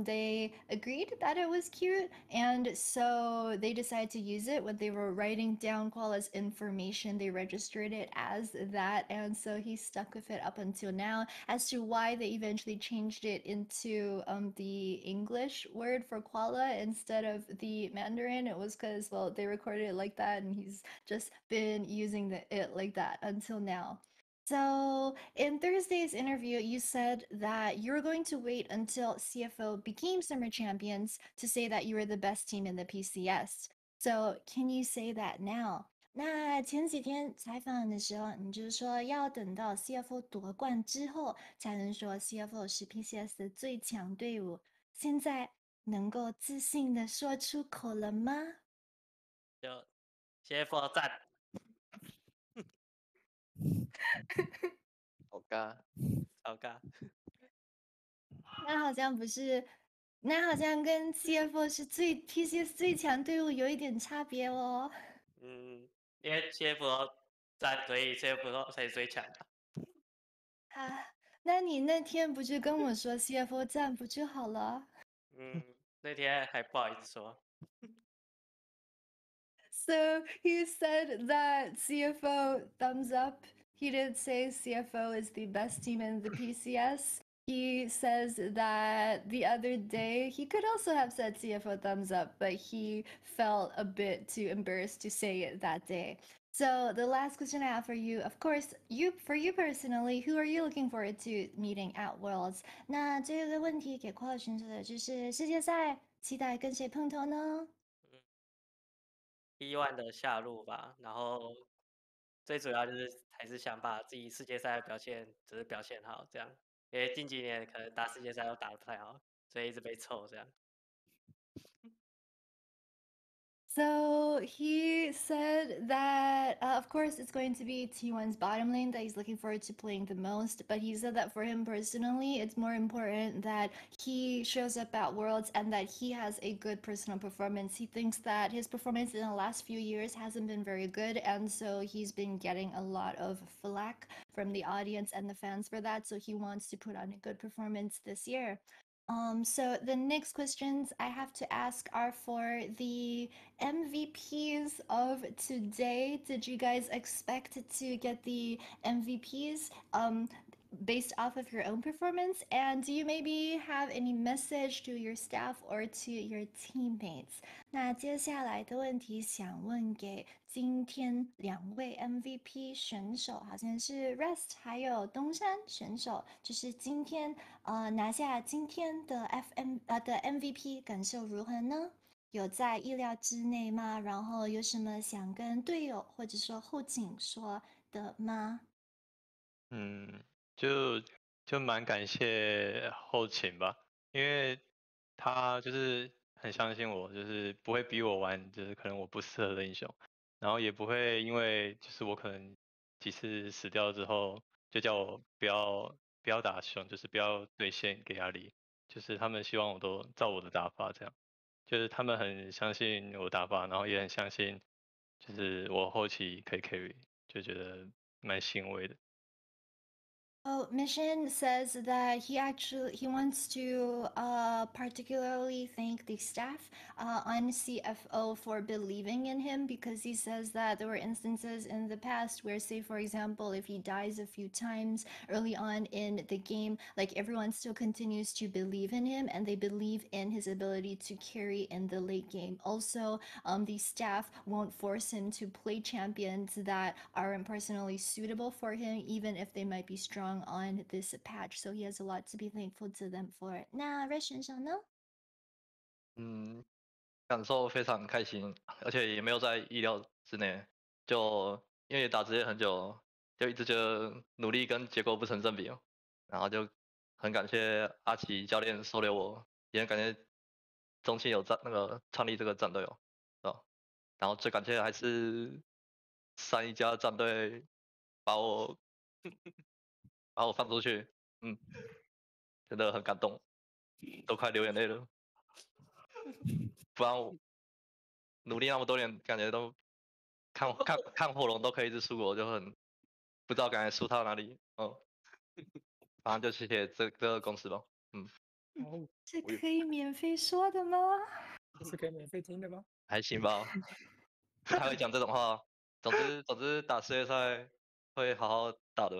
they agreed that it was cute, and so they decided to use it when they were writing down koala's information. They registered it as that, and so he stuck with it up until now. As to why they eventually changed it into the English word for koala instead of the Mandarin, it was because, well, they recorded it like that, and he's just been using it like that until now. So, in Thursday's interview, you said that you were going to wait until CFO became Summer Champions to say that you were the best team in the PCS. So, can you say that now? 那前几天采访的时候，你就是说要等到 CFO 夺冠之后，才能说 CFO 是 PCS 的最强队伍。现在能够自信的说出口了吗？就 CFO 赞。好尬，好尬。那好像不是，那好像跟 CFO 是PCS 最强队伍有一点差别哦。因为 CFO 赞，所以 CFO 才是最强的。啊，那你那天不就跟我说 CFO 赞不就好了？那天还不好意思说。So he said that CFO thumbs up. He did say CFO is the best team in the PCS. He says that the other day he could also have said CFO thumbs up, but he felt a bit too embarrassed to say it that day. So the last question I have for you, of course, for you personally, who are you looking forward to meeting at Worlds? 那这个问题给跨选手的就是世界赛，期待跟谁碰头呢？ T1的下路吧，然后最主要就是还是想把自己世界赛的表现表现好，这样，因为近几年可能打世界赛都打得不太好，所以一直被臭这样。So he said that, of course, it's going to be T1's bottom lane that he's looking forward to playing the most. But he said that for him personally, it's more important that he shows up at Worlds and that he has a good personal performance. He thinks that his performance in the last few years hasn't been very good. And so he's been getting a lot of flack from the audience and the fans for that. So he wants to put on a good performance this year. So the next questions I have to ask are for the MVPs of today. Did you guys expect to get the MVPs based off of your own performance? And do you maybe have any message to your staff or to your teammates? 那接下来的问题想问给今天两位 MVP 选手，好像是 Rest 还有东山选手，就是今天拿下今天的 的 MVP 感受如何呢？有在意料之内吗？然后有什么想跟队友或者说后景说的吗？就蛮感谢后勤吧，因为他就是很相信我，就是不会逼我玩，就是可能我不适合的英雄，然后也不会因为就是我可能几次死掉之后，就叫我不要打凶，就是不要对线给压力，就是他们希望我都照我的打法这样，就是他们很相信我打法，然后也很相信就是我后期可以 carry，就觉得蛮欣慰的。Oh, Mission says that he wants to particularly thank the staff on CFO for believing in him, because he says that there were instances in the past where, say for example, if he dies a few times early on in the game, like everyone still continues to believe in him and they believe in his ability to carry in the late game. Also, the staff won't force him to play champions that aren't personally suitable for him, even if they might be strong on this patch, so he has a lot to be thankful to them for. 那 Red 选手呢？感受非常开心，而且也没有在意料之内。就因为打职业很久，就一直觉得努力跟结果不成正比，然后就很感谢阿奇教练收留我，也很感谢中期有创立这个战队然后最感谢还是3+1战队把我放出去，真的很感动，都快流眼泪了。不然我努力那么多年，感觉都看火龙都可以一直输我，就很不知道感觉输到哪里。反正就谢谢这个公司吧。这可以免费说的吗？是可以免费听的吗？还行吧，不太会讲这种话。总之打世界赛会好好打的，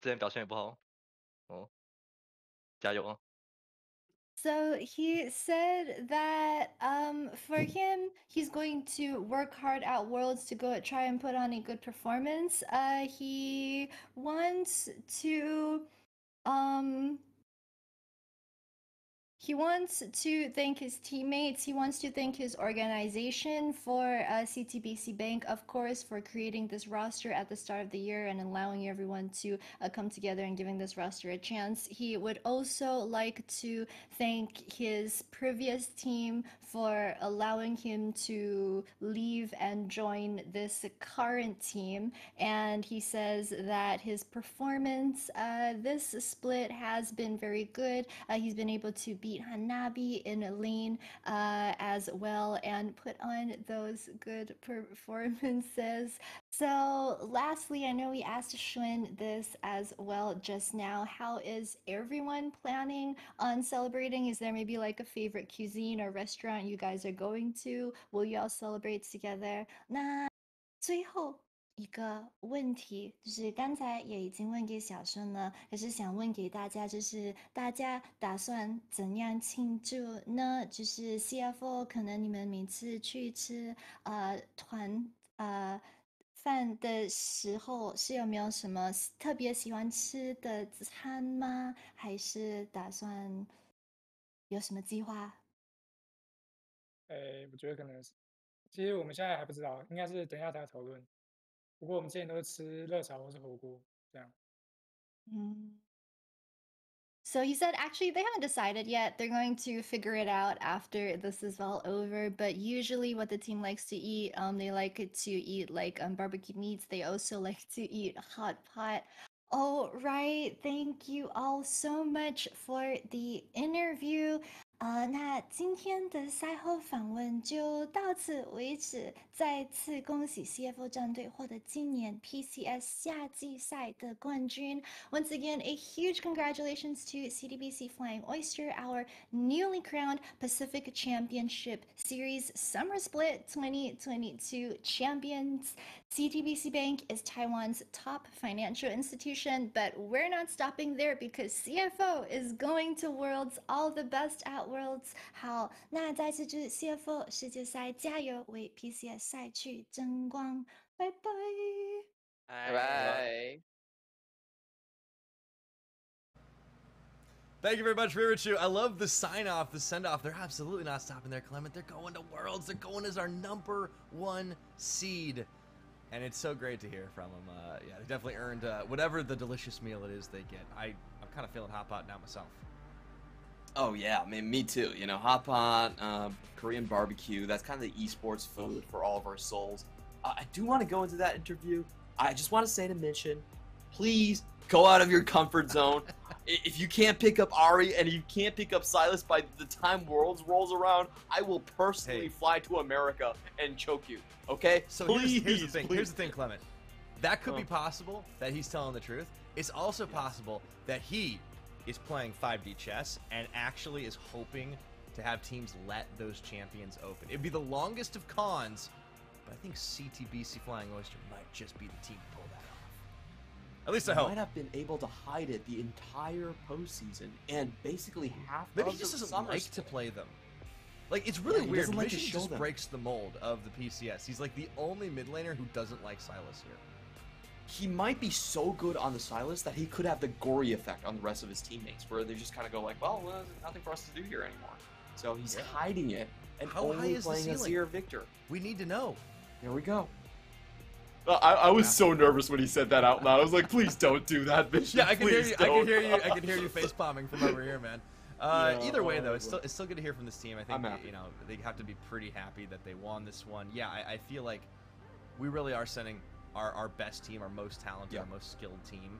之前表现也不好。加油啊！ So he said that for him, he's going to work hard at Worlds to go try and put on a good performance. He wants to He wants to thank his teammates. He wants to thank his organization for CTBC Bank, of course, for creating this roster at the start of the year and allowing everyone to come together and giving this roster a chance. He would also like to thank his previous team for allowing him to leave and join this current team. And he says that his performance this split has been very good. He's been able to beat Hanabi in a lane as well and put on those good performances. So lastly, I know we asked Shun this as well just now. How is everyone planning on celebrating? Is there maybe like a favorite cuisine or restaurant you guys are going to? Will you all celebrate together? 那最后一个问题，就是刚才也已经问给小生了，可是想问给大家，就是大家打算怎样庆祝呢？就是 CFO 可能你们每次去吃团饭的时候，是有没有什么特别喜欢吃的餐吗？还是打算有什么计划？我觉得可能是，其实我们现在还不知道，应该是等一下才要讨论。不过我们之前都是吃热炒或是火锅这样。So he said actually they haven't decided yet. They're going to figure it out after this is all over. But usually what the team likes to eat, they like it to eat like barbecue meats. They also like to eat hot pot. All right, thank you all so much for the interview. 那今天的赛后访问就到此为止。再次恭喜 CFO 战队获得今年 PCS 夏季赛的冠军。Once again, a huge congratulations to CTBC Flying Oyster, our newly crowned Pacific Championship Series Summer Split 2022 champions. CTBC Bank is Taiwan's top financial institution, but we're not stopping there because CFO is going to Worlds. All the best at Worlds. 好，那再次祝 CFO 世界赛加油，为 PCS 赛区争光。拜拜。拜拜。Thank you very much, Ririchu. I love the sign-off, the send-off. They're absolutely not stopping there, Clement. They're going to Worlds. They're going as our #1 seed. And it's so great to hear from them. Yeah, they definitely earned whatever the delicious meal it is they get. I'm kind of feeling hot pot now myself. Oh yeah, I mean, me too. You know, hot pot, Korean barbecue, that's kind of the esports food for all of our souls. I do want to go into that interview. I just want to say to Mission, please go out of your comfort zone. If you can't pick up Ari and you can't pick up Silas by the time Worlds rolls around, I will personally fly to America and choke you. Okay? So please, here's the thing. please. Here's the thing, Clement. That could be possible that he's telling the truth. It's also possible that he is playing 5D chess and actually is hoping to have teams let those champions open. It'd be the longest of cons, but I think CTBC Flying Oyster might just be the team to pull that off. At least I hope. Might have been able to hide it the entire postseason and basically half Maybe of he just the doesn't summer like to play them. Like, it's really he weird. doesn't like to Mission show just them. breaks the mold of the PCS. He's like the only mid laner who doesn't like Silas here. He might be so good on the Silas that he could have the Gory effect on the rest of his teammates, where they just kind of go like, well, there's nothing for us to do here anymore. So he's hiding it and How high only is the playing ceiling? Azir Victor. We need to know. Here we go. I was so nervous when he said that out loud. I was like, please don't do that, Mission. Yeah, I can hear Please you. I don't. can hear you face palming from over here, man. Either way, though, it's still good to hear from this team. I think happy. you know they have to be pretty happy that they won this one. Yeah, I feel like we really are sending our best team, our most talented, our most skilled team.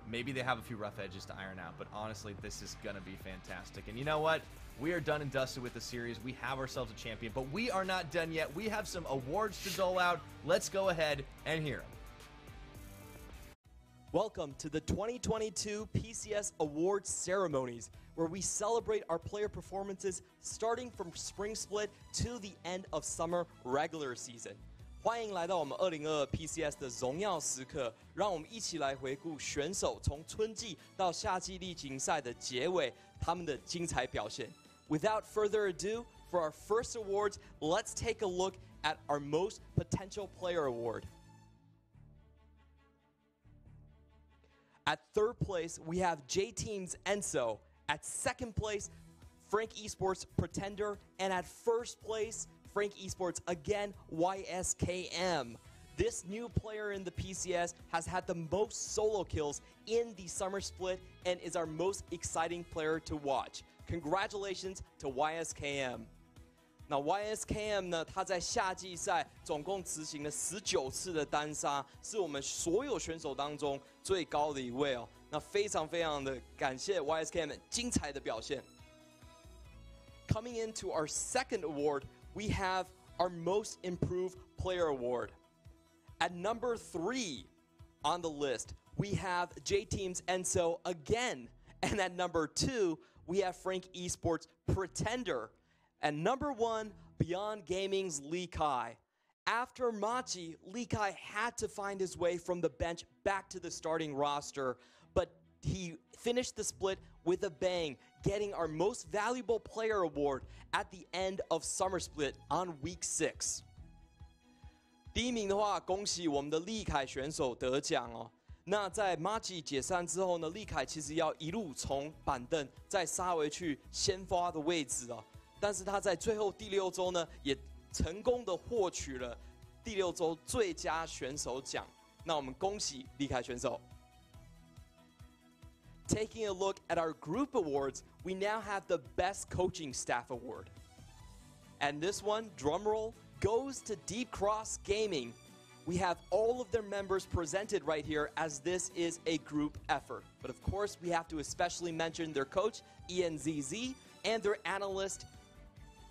Maybe they have a few rough edges to iron out, but honestly, this is gonna be fantastic. And you know what? We are done and dusted with the series. We have ourselves a champion, but we are not done yet. We have some awards to dole out. Let's go ahead and hear them. Welcome to the 2022 PCS Awards ceremonies, where we celebrate our player performances starting from spring split to the end of summer regular season. 欢迎来到我们2022 PCS 的荣耀时刻，让我们一起来回顾选手从春季到夏季例行赛的结尾，他们的精彩表现。Without further ado, for our first awards, let's take a look at our most potential player award. At third place, we have J-Team's Enzo. At second place, Frank Esports Pretender. And at first place, Frank Esports again, YSKM. This new player in the PCS has had the most solo kills in the summer split and is our most exciting player to watch. Congratulations to YSKM. 那 YSKM 呢？他在夏季赛总共执行了19次的单杀，是我们所有选手当中最高的一位哦。那非常非常的感谢 YSKM 精彩的表现。Coming into our second award, we have our Most Improved Player Award. At number 3 on the list, we have J-Team's Enzo again. And at number 2, we have Frank Esports Pretender. At number 1, Beyond Gaming's Lee Kai. After Machi, Lee Kai had to find his way from the bench back to the starting roster, but he finished the split with a bang, getting our Most Valuable Player Award at the end of Summer Split on Week 6. 第一名的话，恭喜我们的立凯选手得奖哦。那在 Machi 解散之后呢，立凯其实要一路从板凳再杀回去先发的位置哦。但是他在最后第6周呢，也成功的获取了第6周最佳选手奖。那我们恭喜立凯选手。Taking a look at our group awards, we now have the Best Coaching Staff Award. And this one, drumroll, goes to Deep Cross Gaming. We have all of their members presented right here as this is a group effort. But of course, we have to especially mention their coach, ENZZ, and their analyst,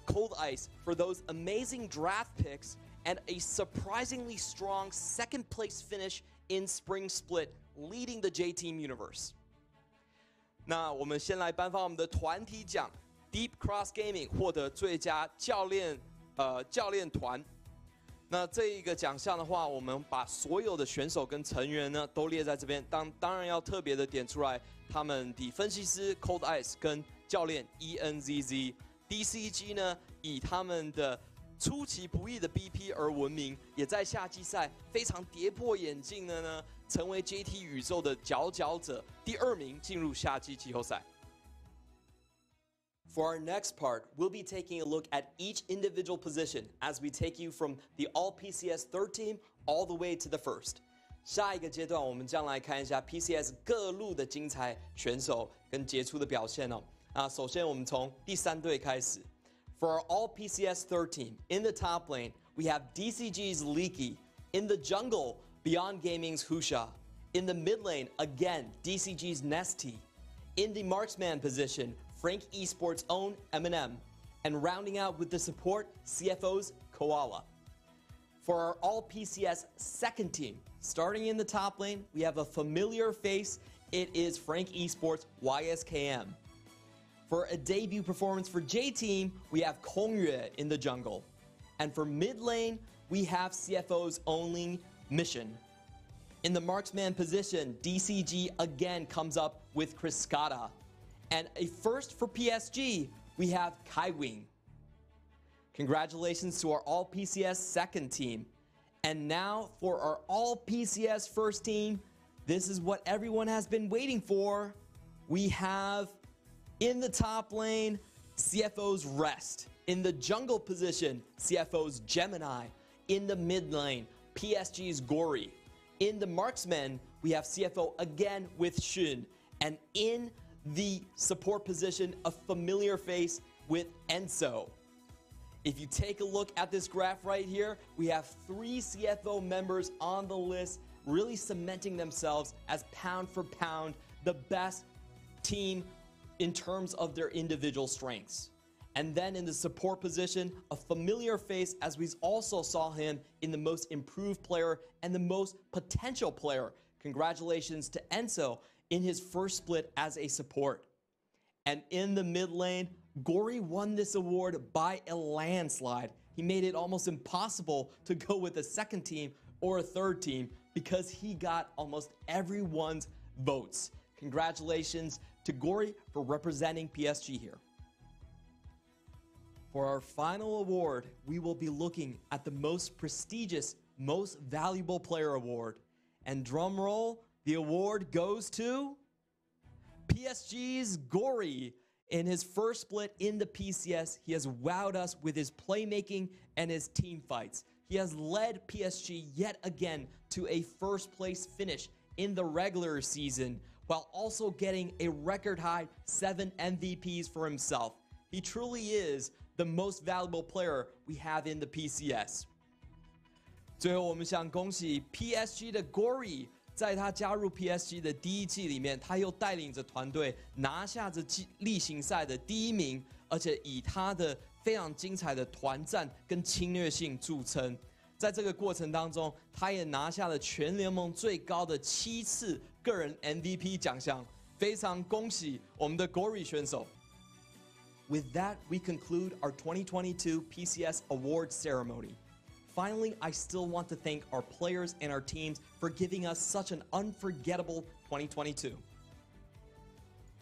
Cold Ice, for those amazing draft picks and a surprisingly strong second place finish in Spring Split, leading the J-Team universe. 那我们先来颁发我们的团体奖 ，Deep Cross Gaming 获得最佳教练团。那这一个奖项的话，我们把所有的选手跟成员呢都列在这边。当然要特别的点出来，他们的分析师 Cold Ice 跟教练 ENZZ。DCG 呢以他们的出其不意的 BP 而闻名，也在夏季赛非常跌破眼镜的呢，成为 JT 宇宙的佼佼者，第2名进入夏季季后赛。For our next part, we'll be taking a look at each individual position as we take you from the All-PCS third team all the way to the first. 下一个阶段，我们将来看一下 PCS 各路的精彩选手跟杰出的表现哦。首先我们从第3队开始。For our All-PCS third team, in the top lane, we have DCG's Leaky. In the jungle, Beyond Gaming's Husha. In the mid lane, again, DCG's Nesty. In the marksman position, Frank Esports' own Eminem, and rounding out with the support, CFO's Koala. For our All-PCS second team, starting in the top lane, we have a familiar face. It is Frank Esports' YSKM. For a debut performance for J-Team, we have Kongyue in the jungle. And for mid lane, we have CFO's only Mission. In the marksman position, DCG again comes up with Kriskata. And a first for PSG, we have Kaiwing. Congratulations to our All-PCS second team. And now for our All-PCS first team, this is what everyone has been waiting for. We have, in the top lane, CFO's Rest. In the jungle position, CFO's Gemini. In the mid lane, PSG's Gory. In the marksman, we have CFO again with Shun. And in the support position, a familiar face with Enso. If you take a look at this graph right here, we have 3 CFO members on the list, really cementing themselves as pound for pound the best team in terms of their individual strengths. And then in the support position, a familiar face, as we also saw him in the most improved player and the most potential player. Congratulations to Enso in his first split as a support. And in the mid lane, Gory won this award by a landslide. He made it almost impossible to go with a second team or a third team because he got almost everyone's votes. Congratulations to Gory for representing PSG here. For our final award, we will be looking at the most prestigious, most valuable player award. And drum roll, the award goes to PSG's Gory. In his first split in the PCS, he has wowed us with his playmaking and his team fights. He has led PSG yet again to a first place finish in the regular season, while also getting a record high 7 MVPs for himself. He truly is the most valuable player we have in the PCS. 最后，我们想恭喜 PSG 的 Gory， 在他加入 PSG 的第一季里面，他又带领着团队拿下这例行赛的第1名，而且以他的非常精彩的团战跟侵略性著称。在这个过程当中，他也拿下了全联盟最高的7次个人 MVP 奖项，非常恭喜我们的 Gory 选手。With that, we conclude our 2022 PCS Awards ceremony. Finally, I still want to thank our players and our teams for giving us such an unforgettable 2022.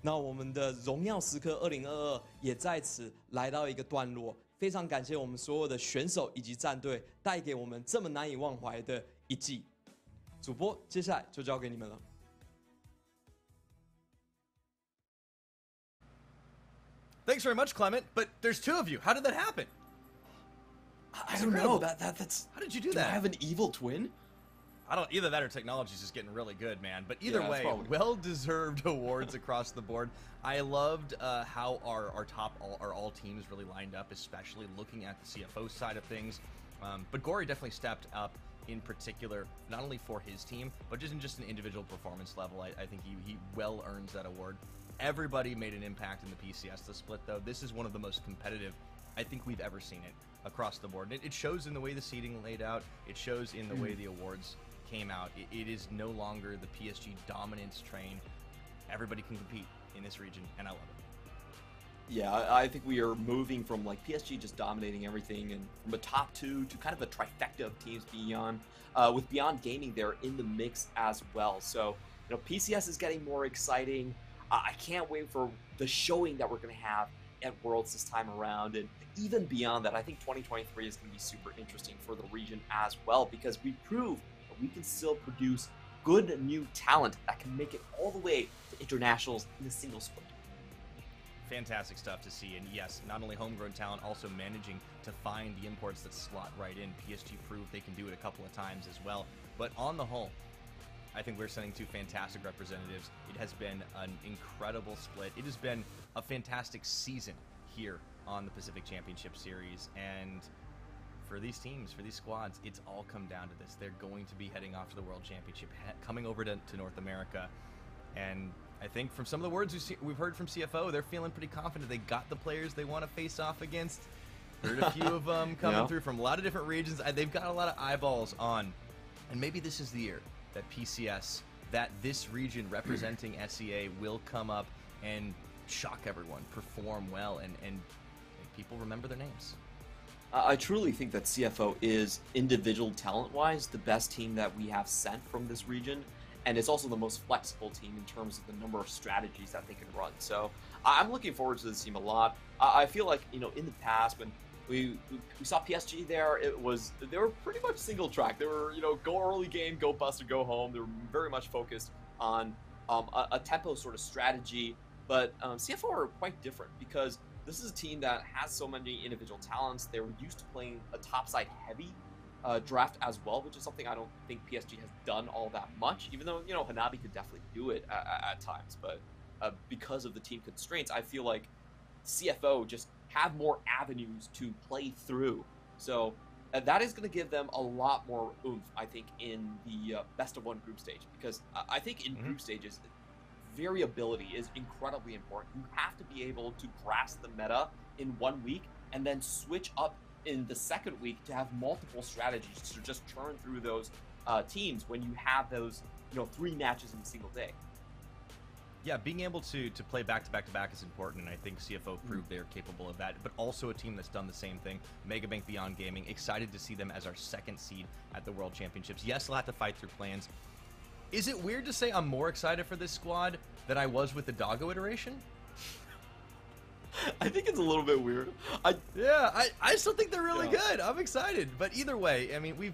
那我们的荣耀时刻2022也在此来到一个段落，非常感谢我们所有的选手以及战队带给我们这么难以忘怀的一季。主播，接下来就交给你们了。Thanks very much, Clement. But there's 2 of you. How did that happen? I don't know. That's. How did you do I that? have an evil twin? Either that or technology's just getting really good, man. But either Yeah, way, probably. well-deserved awards across the board. I loved how our all teams really lined up, especially looking at the CFO side of things. But Gory definitely stepped up in particular, not only for his team, but just in an individual performance level. I think he well earns that award. Everybody made an impact in the PCS the split, though. This is one of the most competitive I think we've ever seen it across the board. It shows in the way the seating laid out. It shows in the way the awards came out. It is no longer the PSG dominance train. Everybody can compete in this region, and I love it. Yeah, I think we are moving from like PSG just dominating everything, and from a top two to kind of a trifecta of teams beyond. With Beyond Gaming, they're in the mix as well. So, you know, PCS is getting more exciting. I can't wait for the showing that we're going to have at Worlds this time around, and even beyond that. I think 2023 is going to be super interesting for the region as well, because we prove that we can still produce good new talent that can make it all the way to internationals in a single split. Fantastic stuff to see, and yes, not only homegrown talent, also managing to find the imports that slot right in. PSG proved they can do it a couple of times as well, but on the whole, I think we're sending two fantastic representatives. It has been an incredible split. It has been a fantastic season here on the Pacific Championship Series, and for these teams, for these squads, it's all come down to this. They're going to be heading off to the World Championship, coming over to North America, and I think from some of the words we've heard from CFO, they're feeling pretty confident they got the players they want to face off against. Heard a few of them coming through from a lot of different regions. They've got a lot of eyeballs on, and maybe this is the year that PCS, that this region representing SEA will come up and shock everyone, perform well, and make people remember their names. I truly think that CFO is, individual talent-wise, the best team that we have sent from this region, and it's also the most flexible team in terms of the number of strategies that they can run. So I'm looking forward to this team a lot. I feel like, you know, in the past when we saw PSG there, they were pretty much single track. They were, you know, go early game, go bust or go home. They were very much focused on a tempo sort of strategy. But CFO are quite different, because this is a team that has so many individual talents. They were used to playing a topside heavy draft as well, which is something I don't think PSG has done all that much, even though, you know, Hanabi could definitely do it at times. But because of the team constraints, I feel like CFO just have more avenues to play through. So that is going to give them a lot more oomph, I think, in the best of one group stage, because I think in group stages, variability is incredibly important. You have to be able to grasp the meta in 1 week and then switch up in the second week to have multiple strategies to just churn through those teams when you have those, you know, 3 matches in a single day. Yeah, being able to play back-to-back-to-back is important, and I think CFO proved they're capable of that, but also a team that's done the same thing. Megabank Beyond Gaming, excited to see them as our second seed at the World Championships. Yes, they'll have to fight through plans. Is it weird to say I'm more excited for this squad than I was with the Doggo iteration? I think it's a little bit weird. I still think they're really good. I'm excited. But either way, I mean,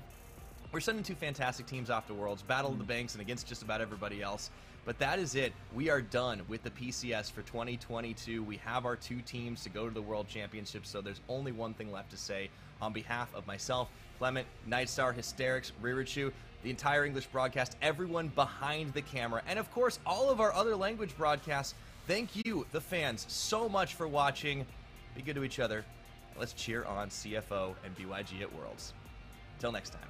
we're sending two fantastic teams off to Worlds, Battle of the Banks, and against just about everybody else. But that is it. We are done with the PCS for 2022. We have our 2 teams to go to the World Championships, so there's only one thing left to say. On behalf of myself, Clement, Nightstar, Hysterics, Ririchu, the entire English broadcast, everyone behind the camera, and of course, all of our other language broadcasts, thank you, the fans, so much for watching. Be good to each other. Let's cheer on CFO and BYG at Worlds. Till next time.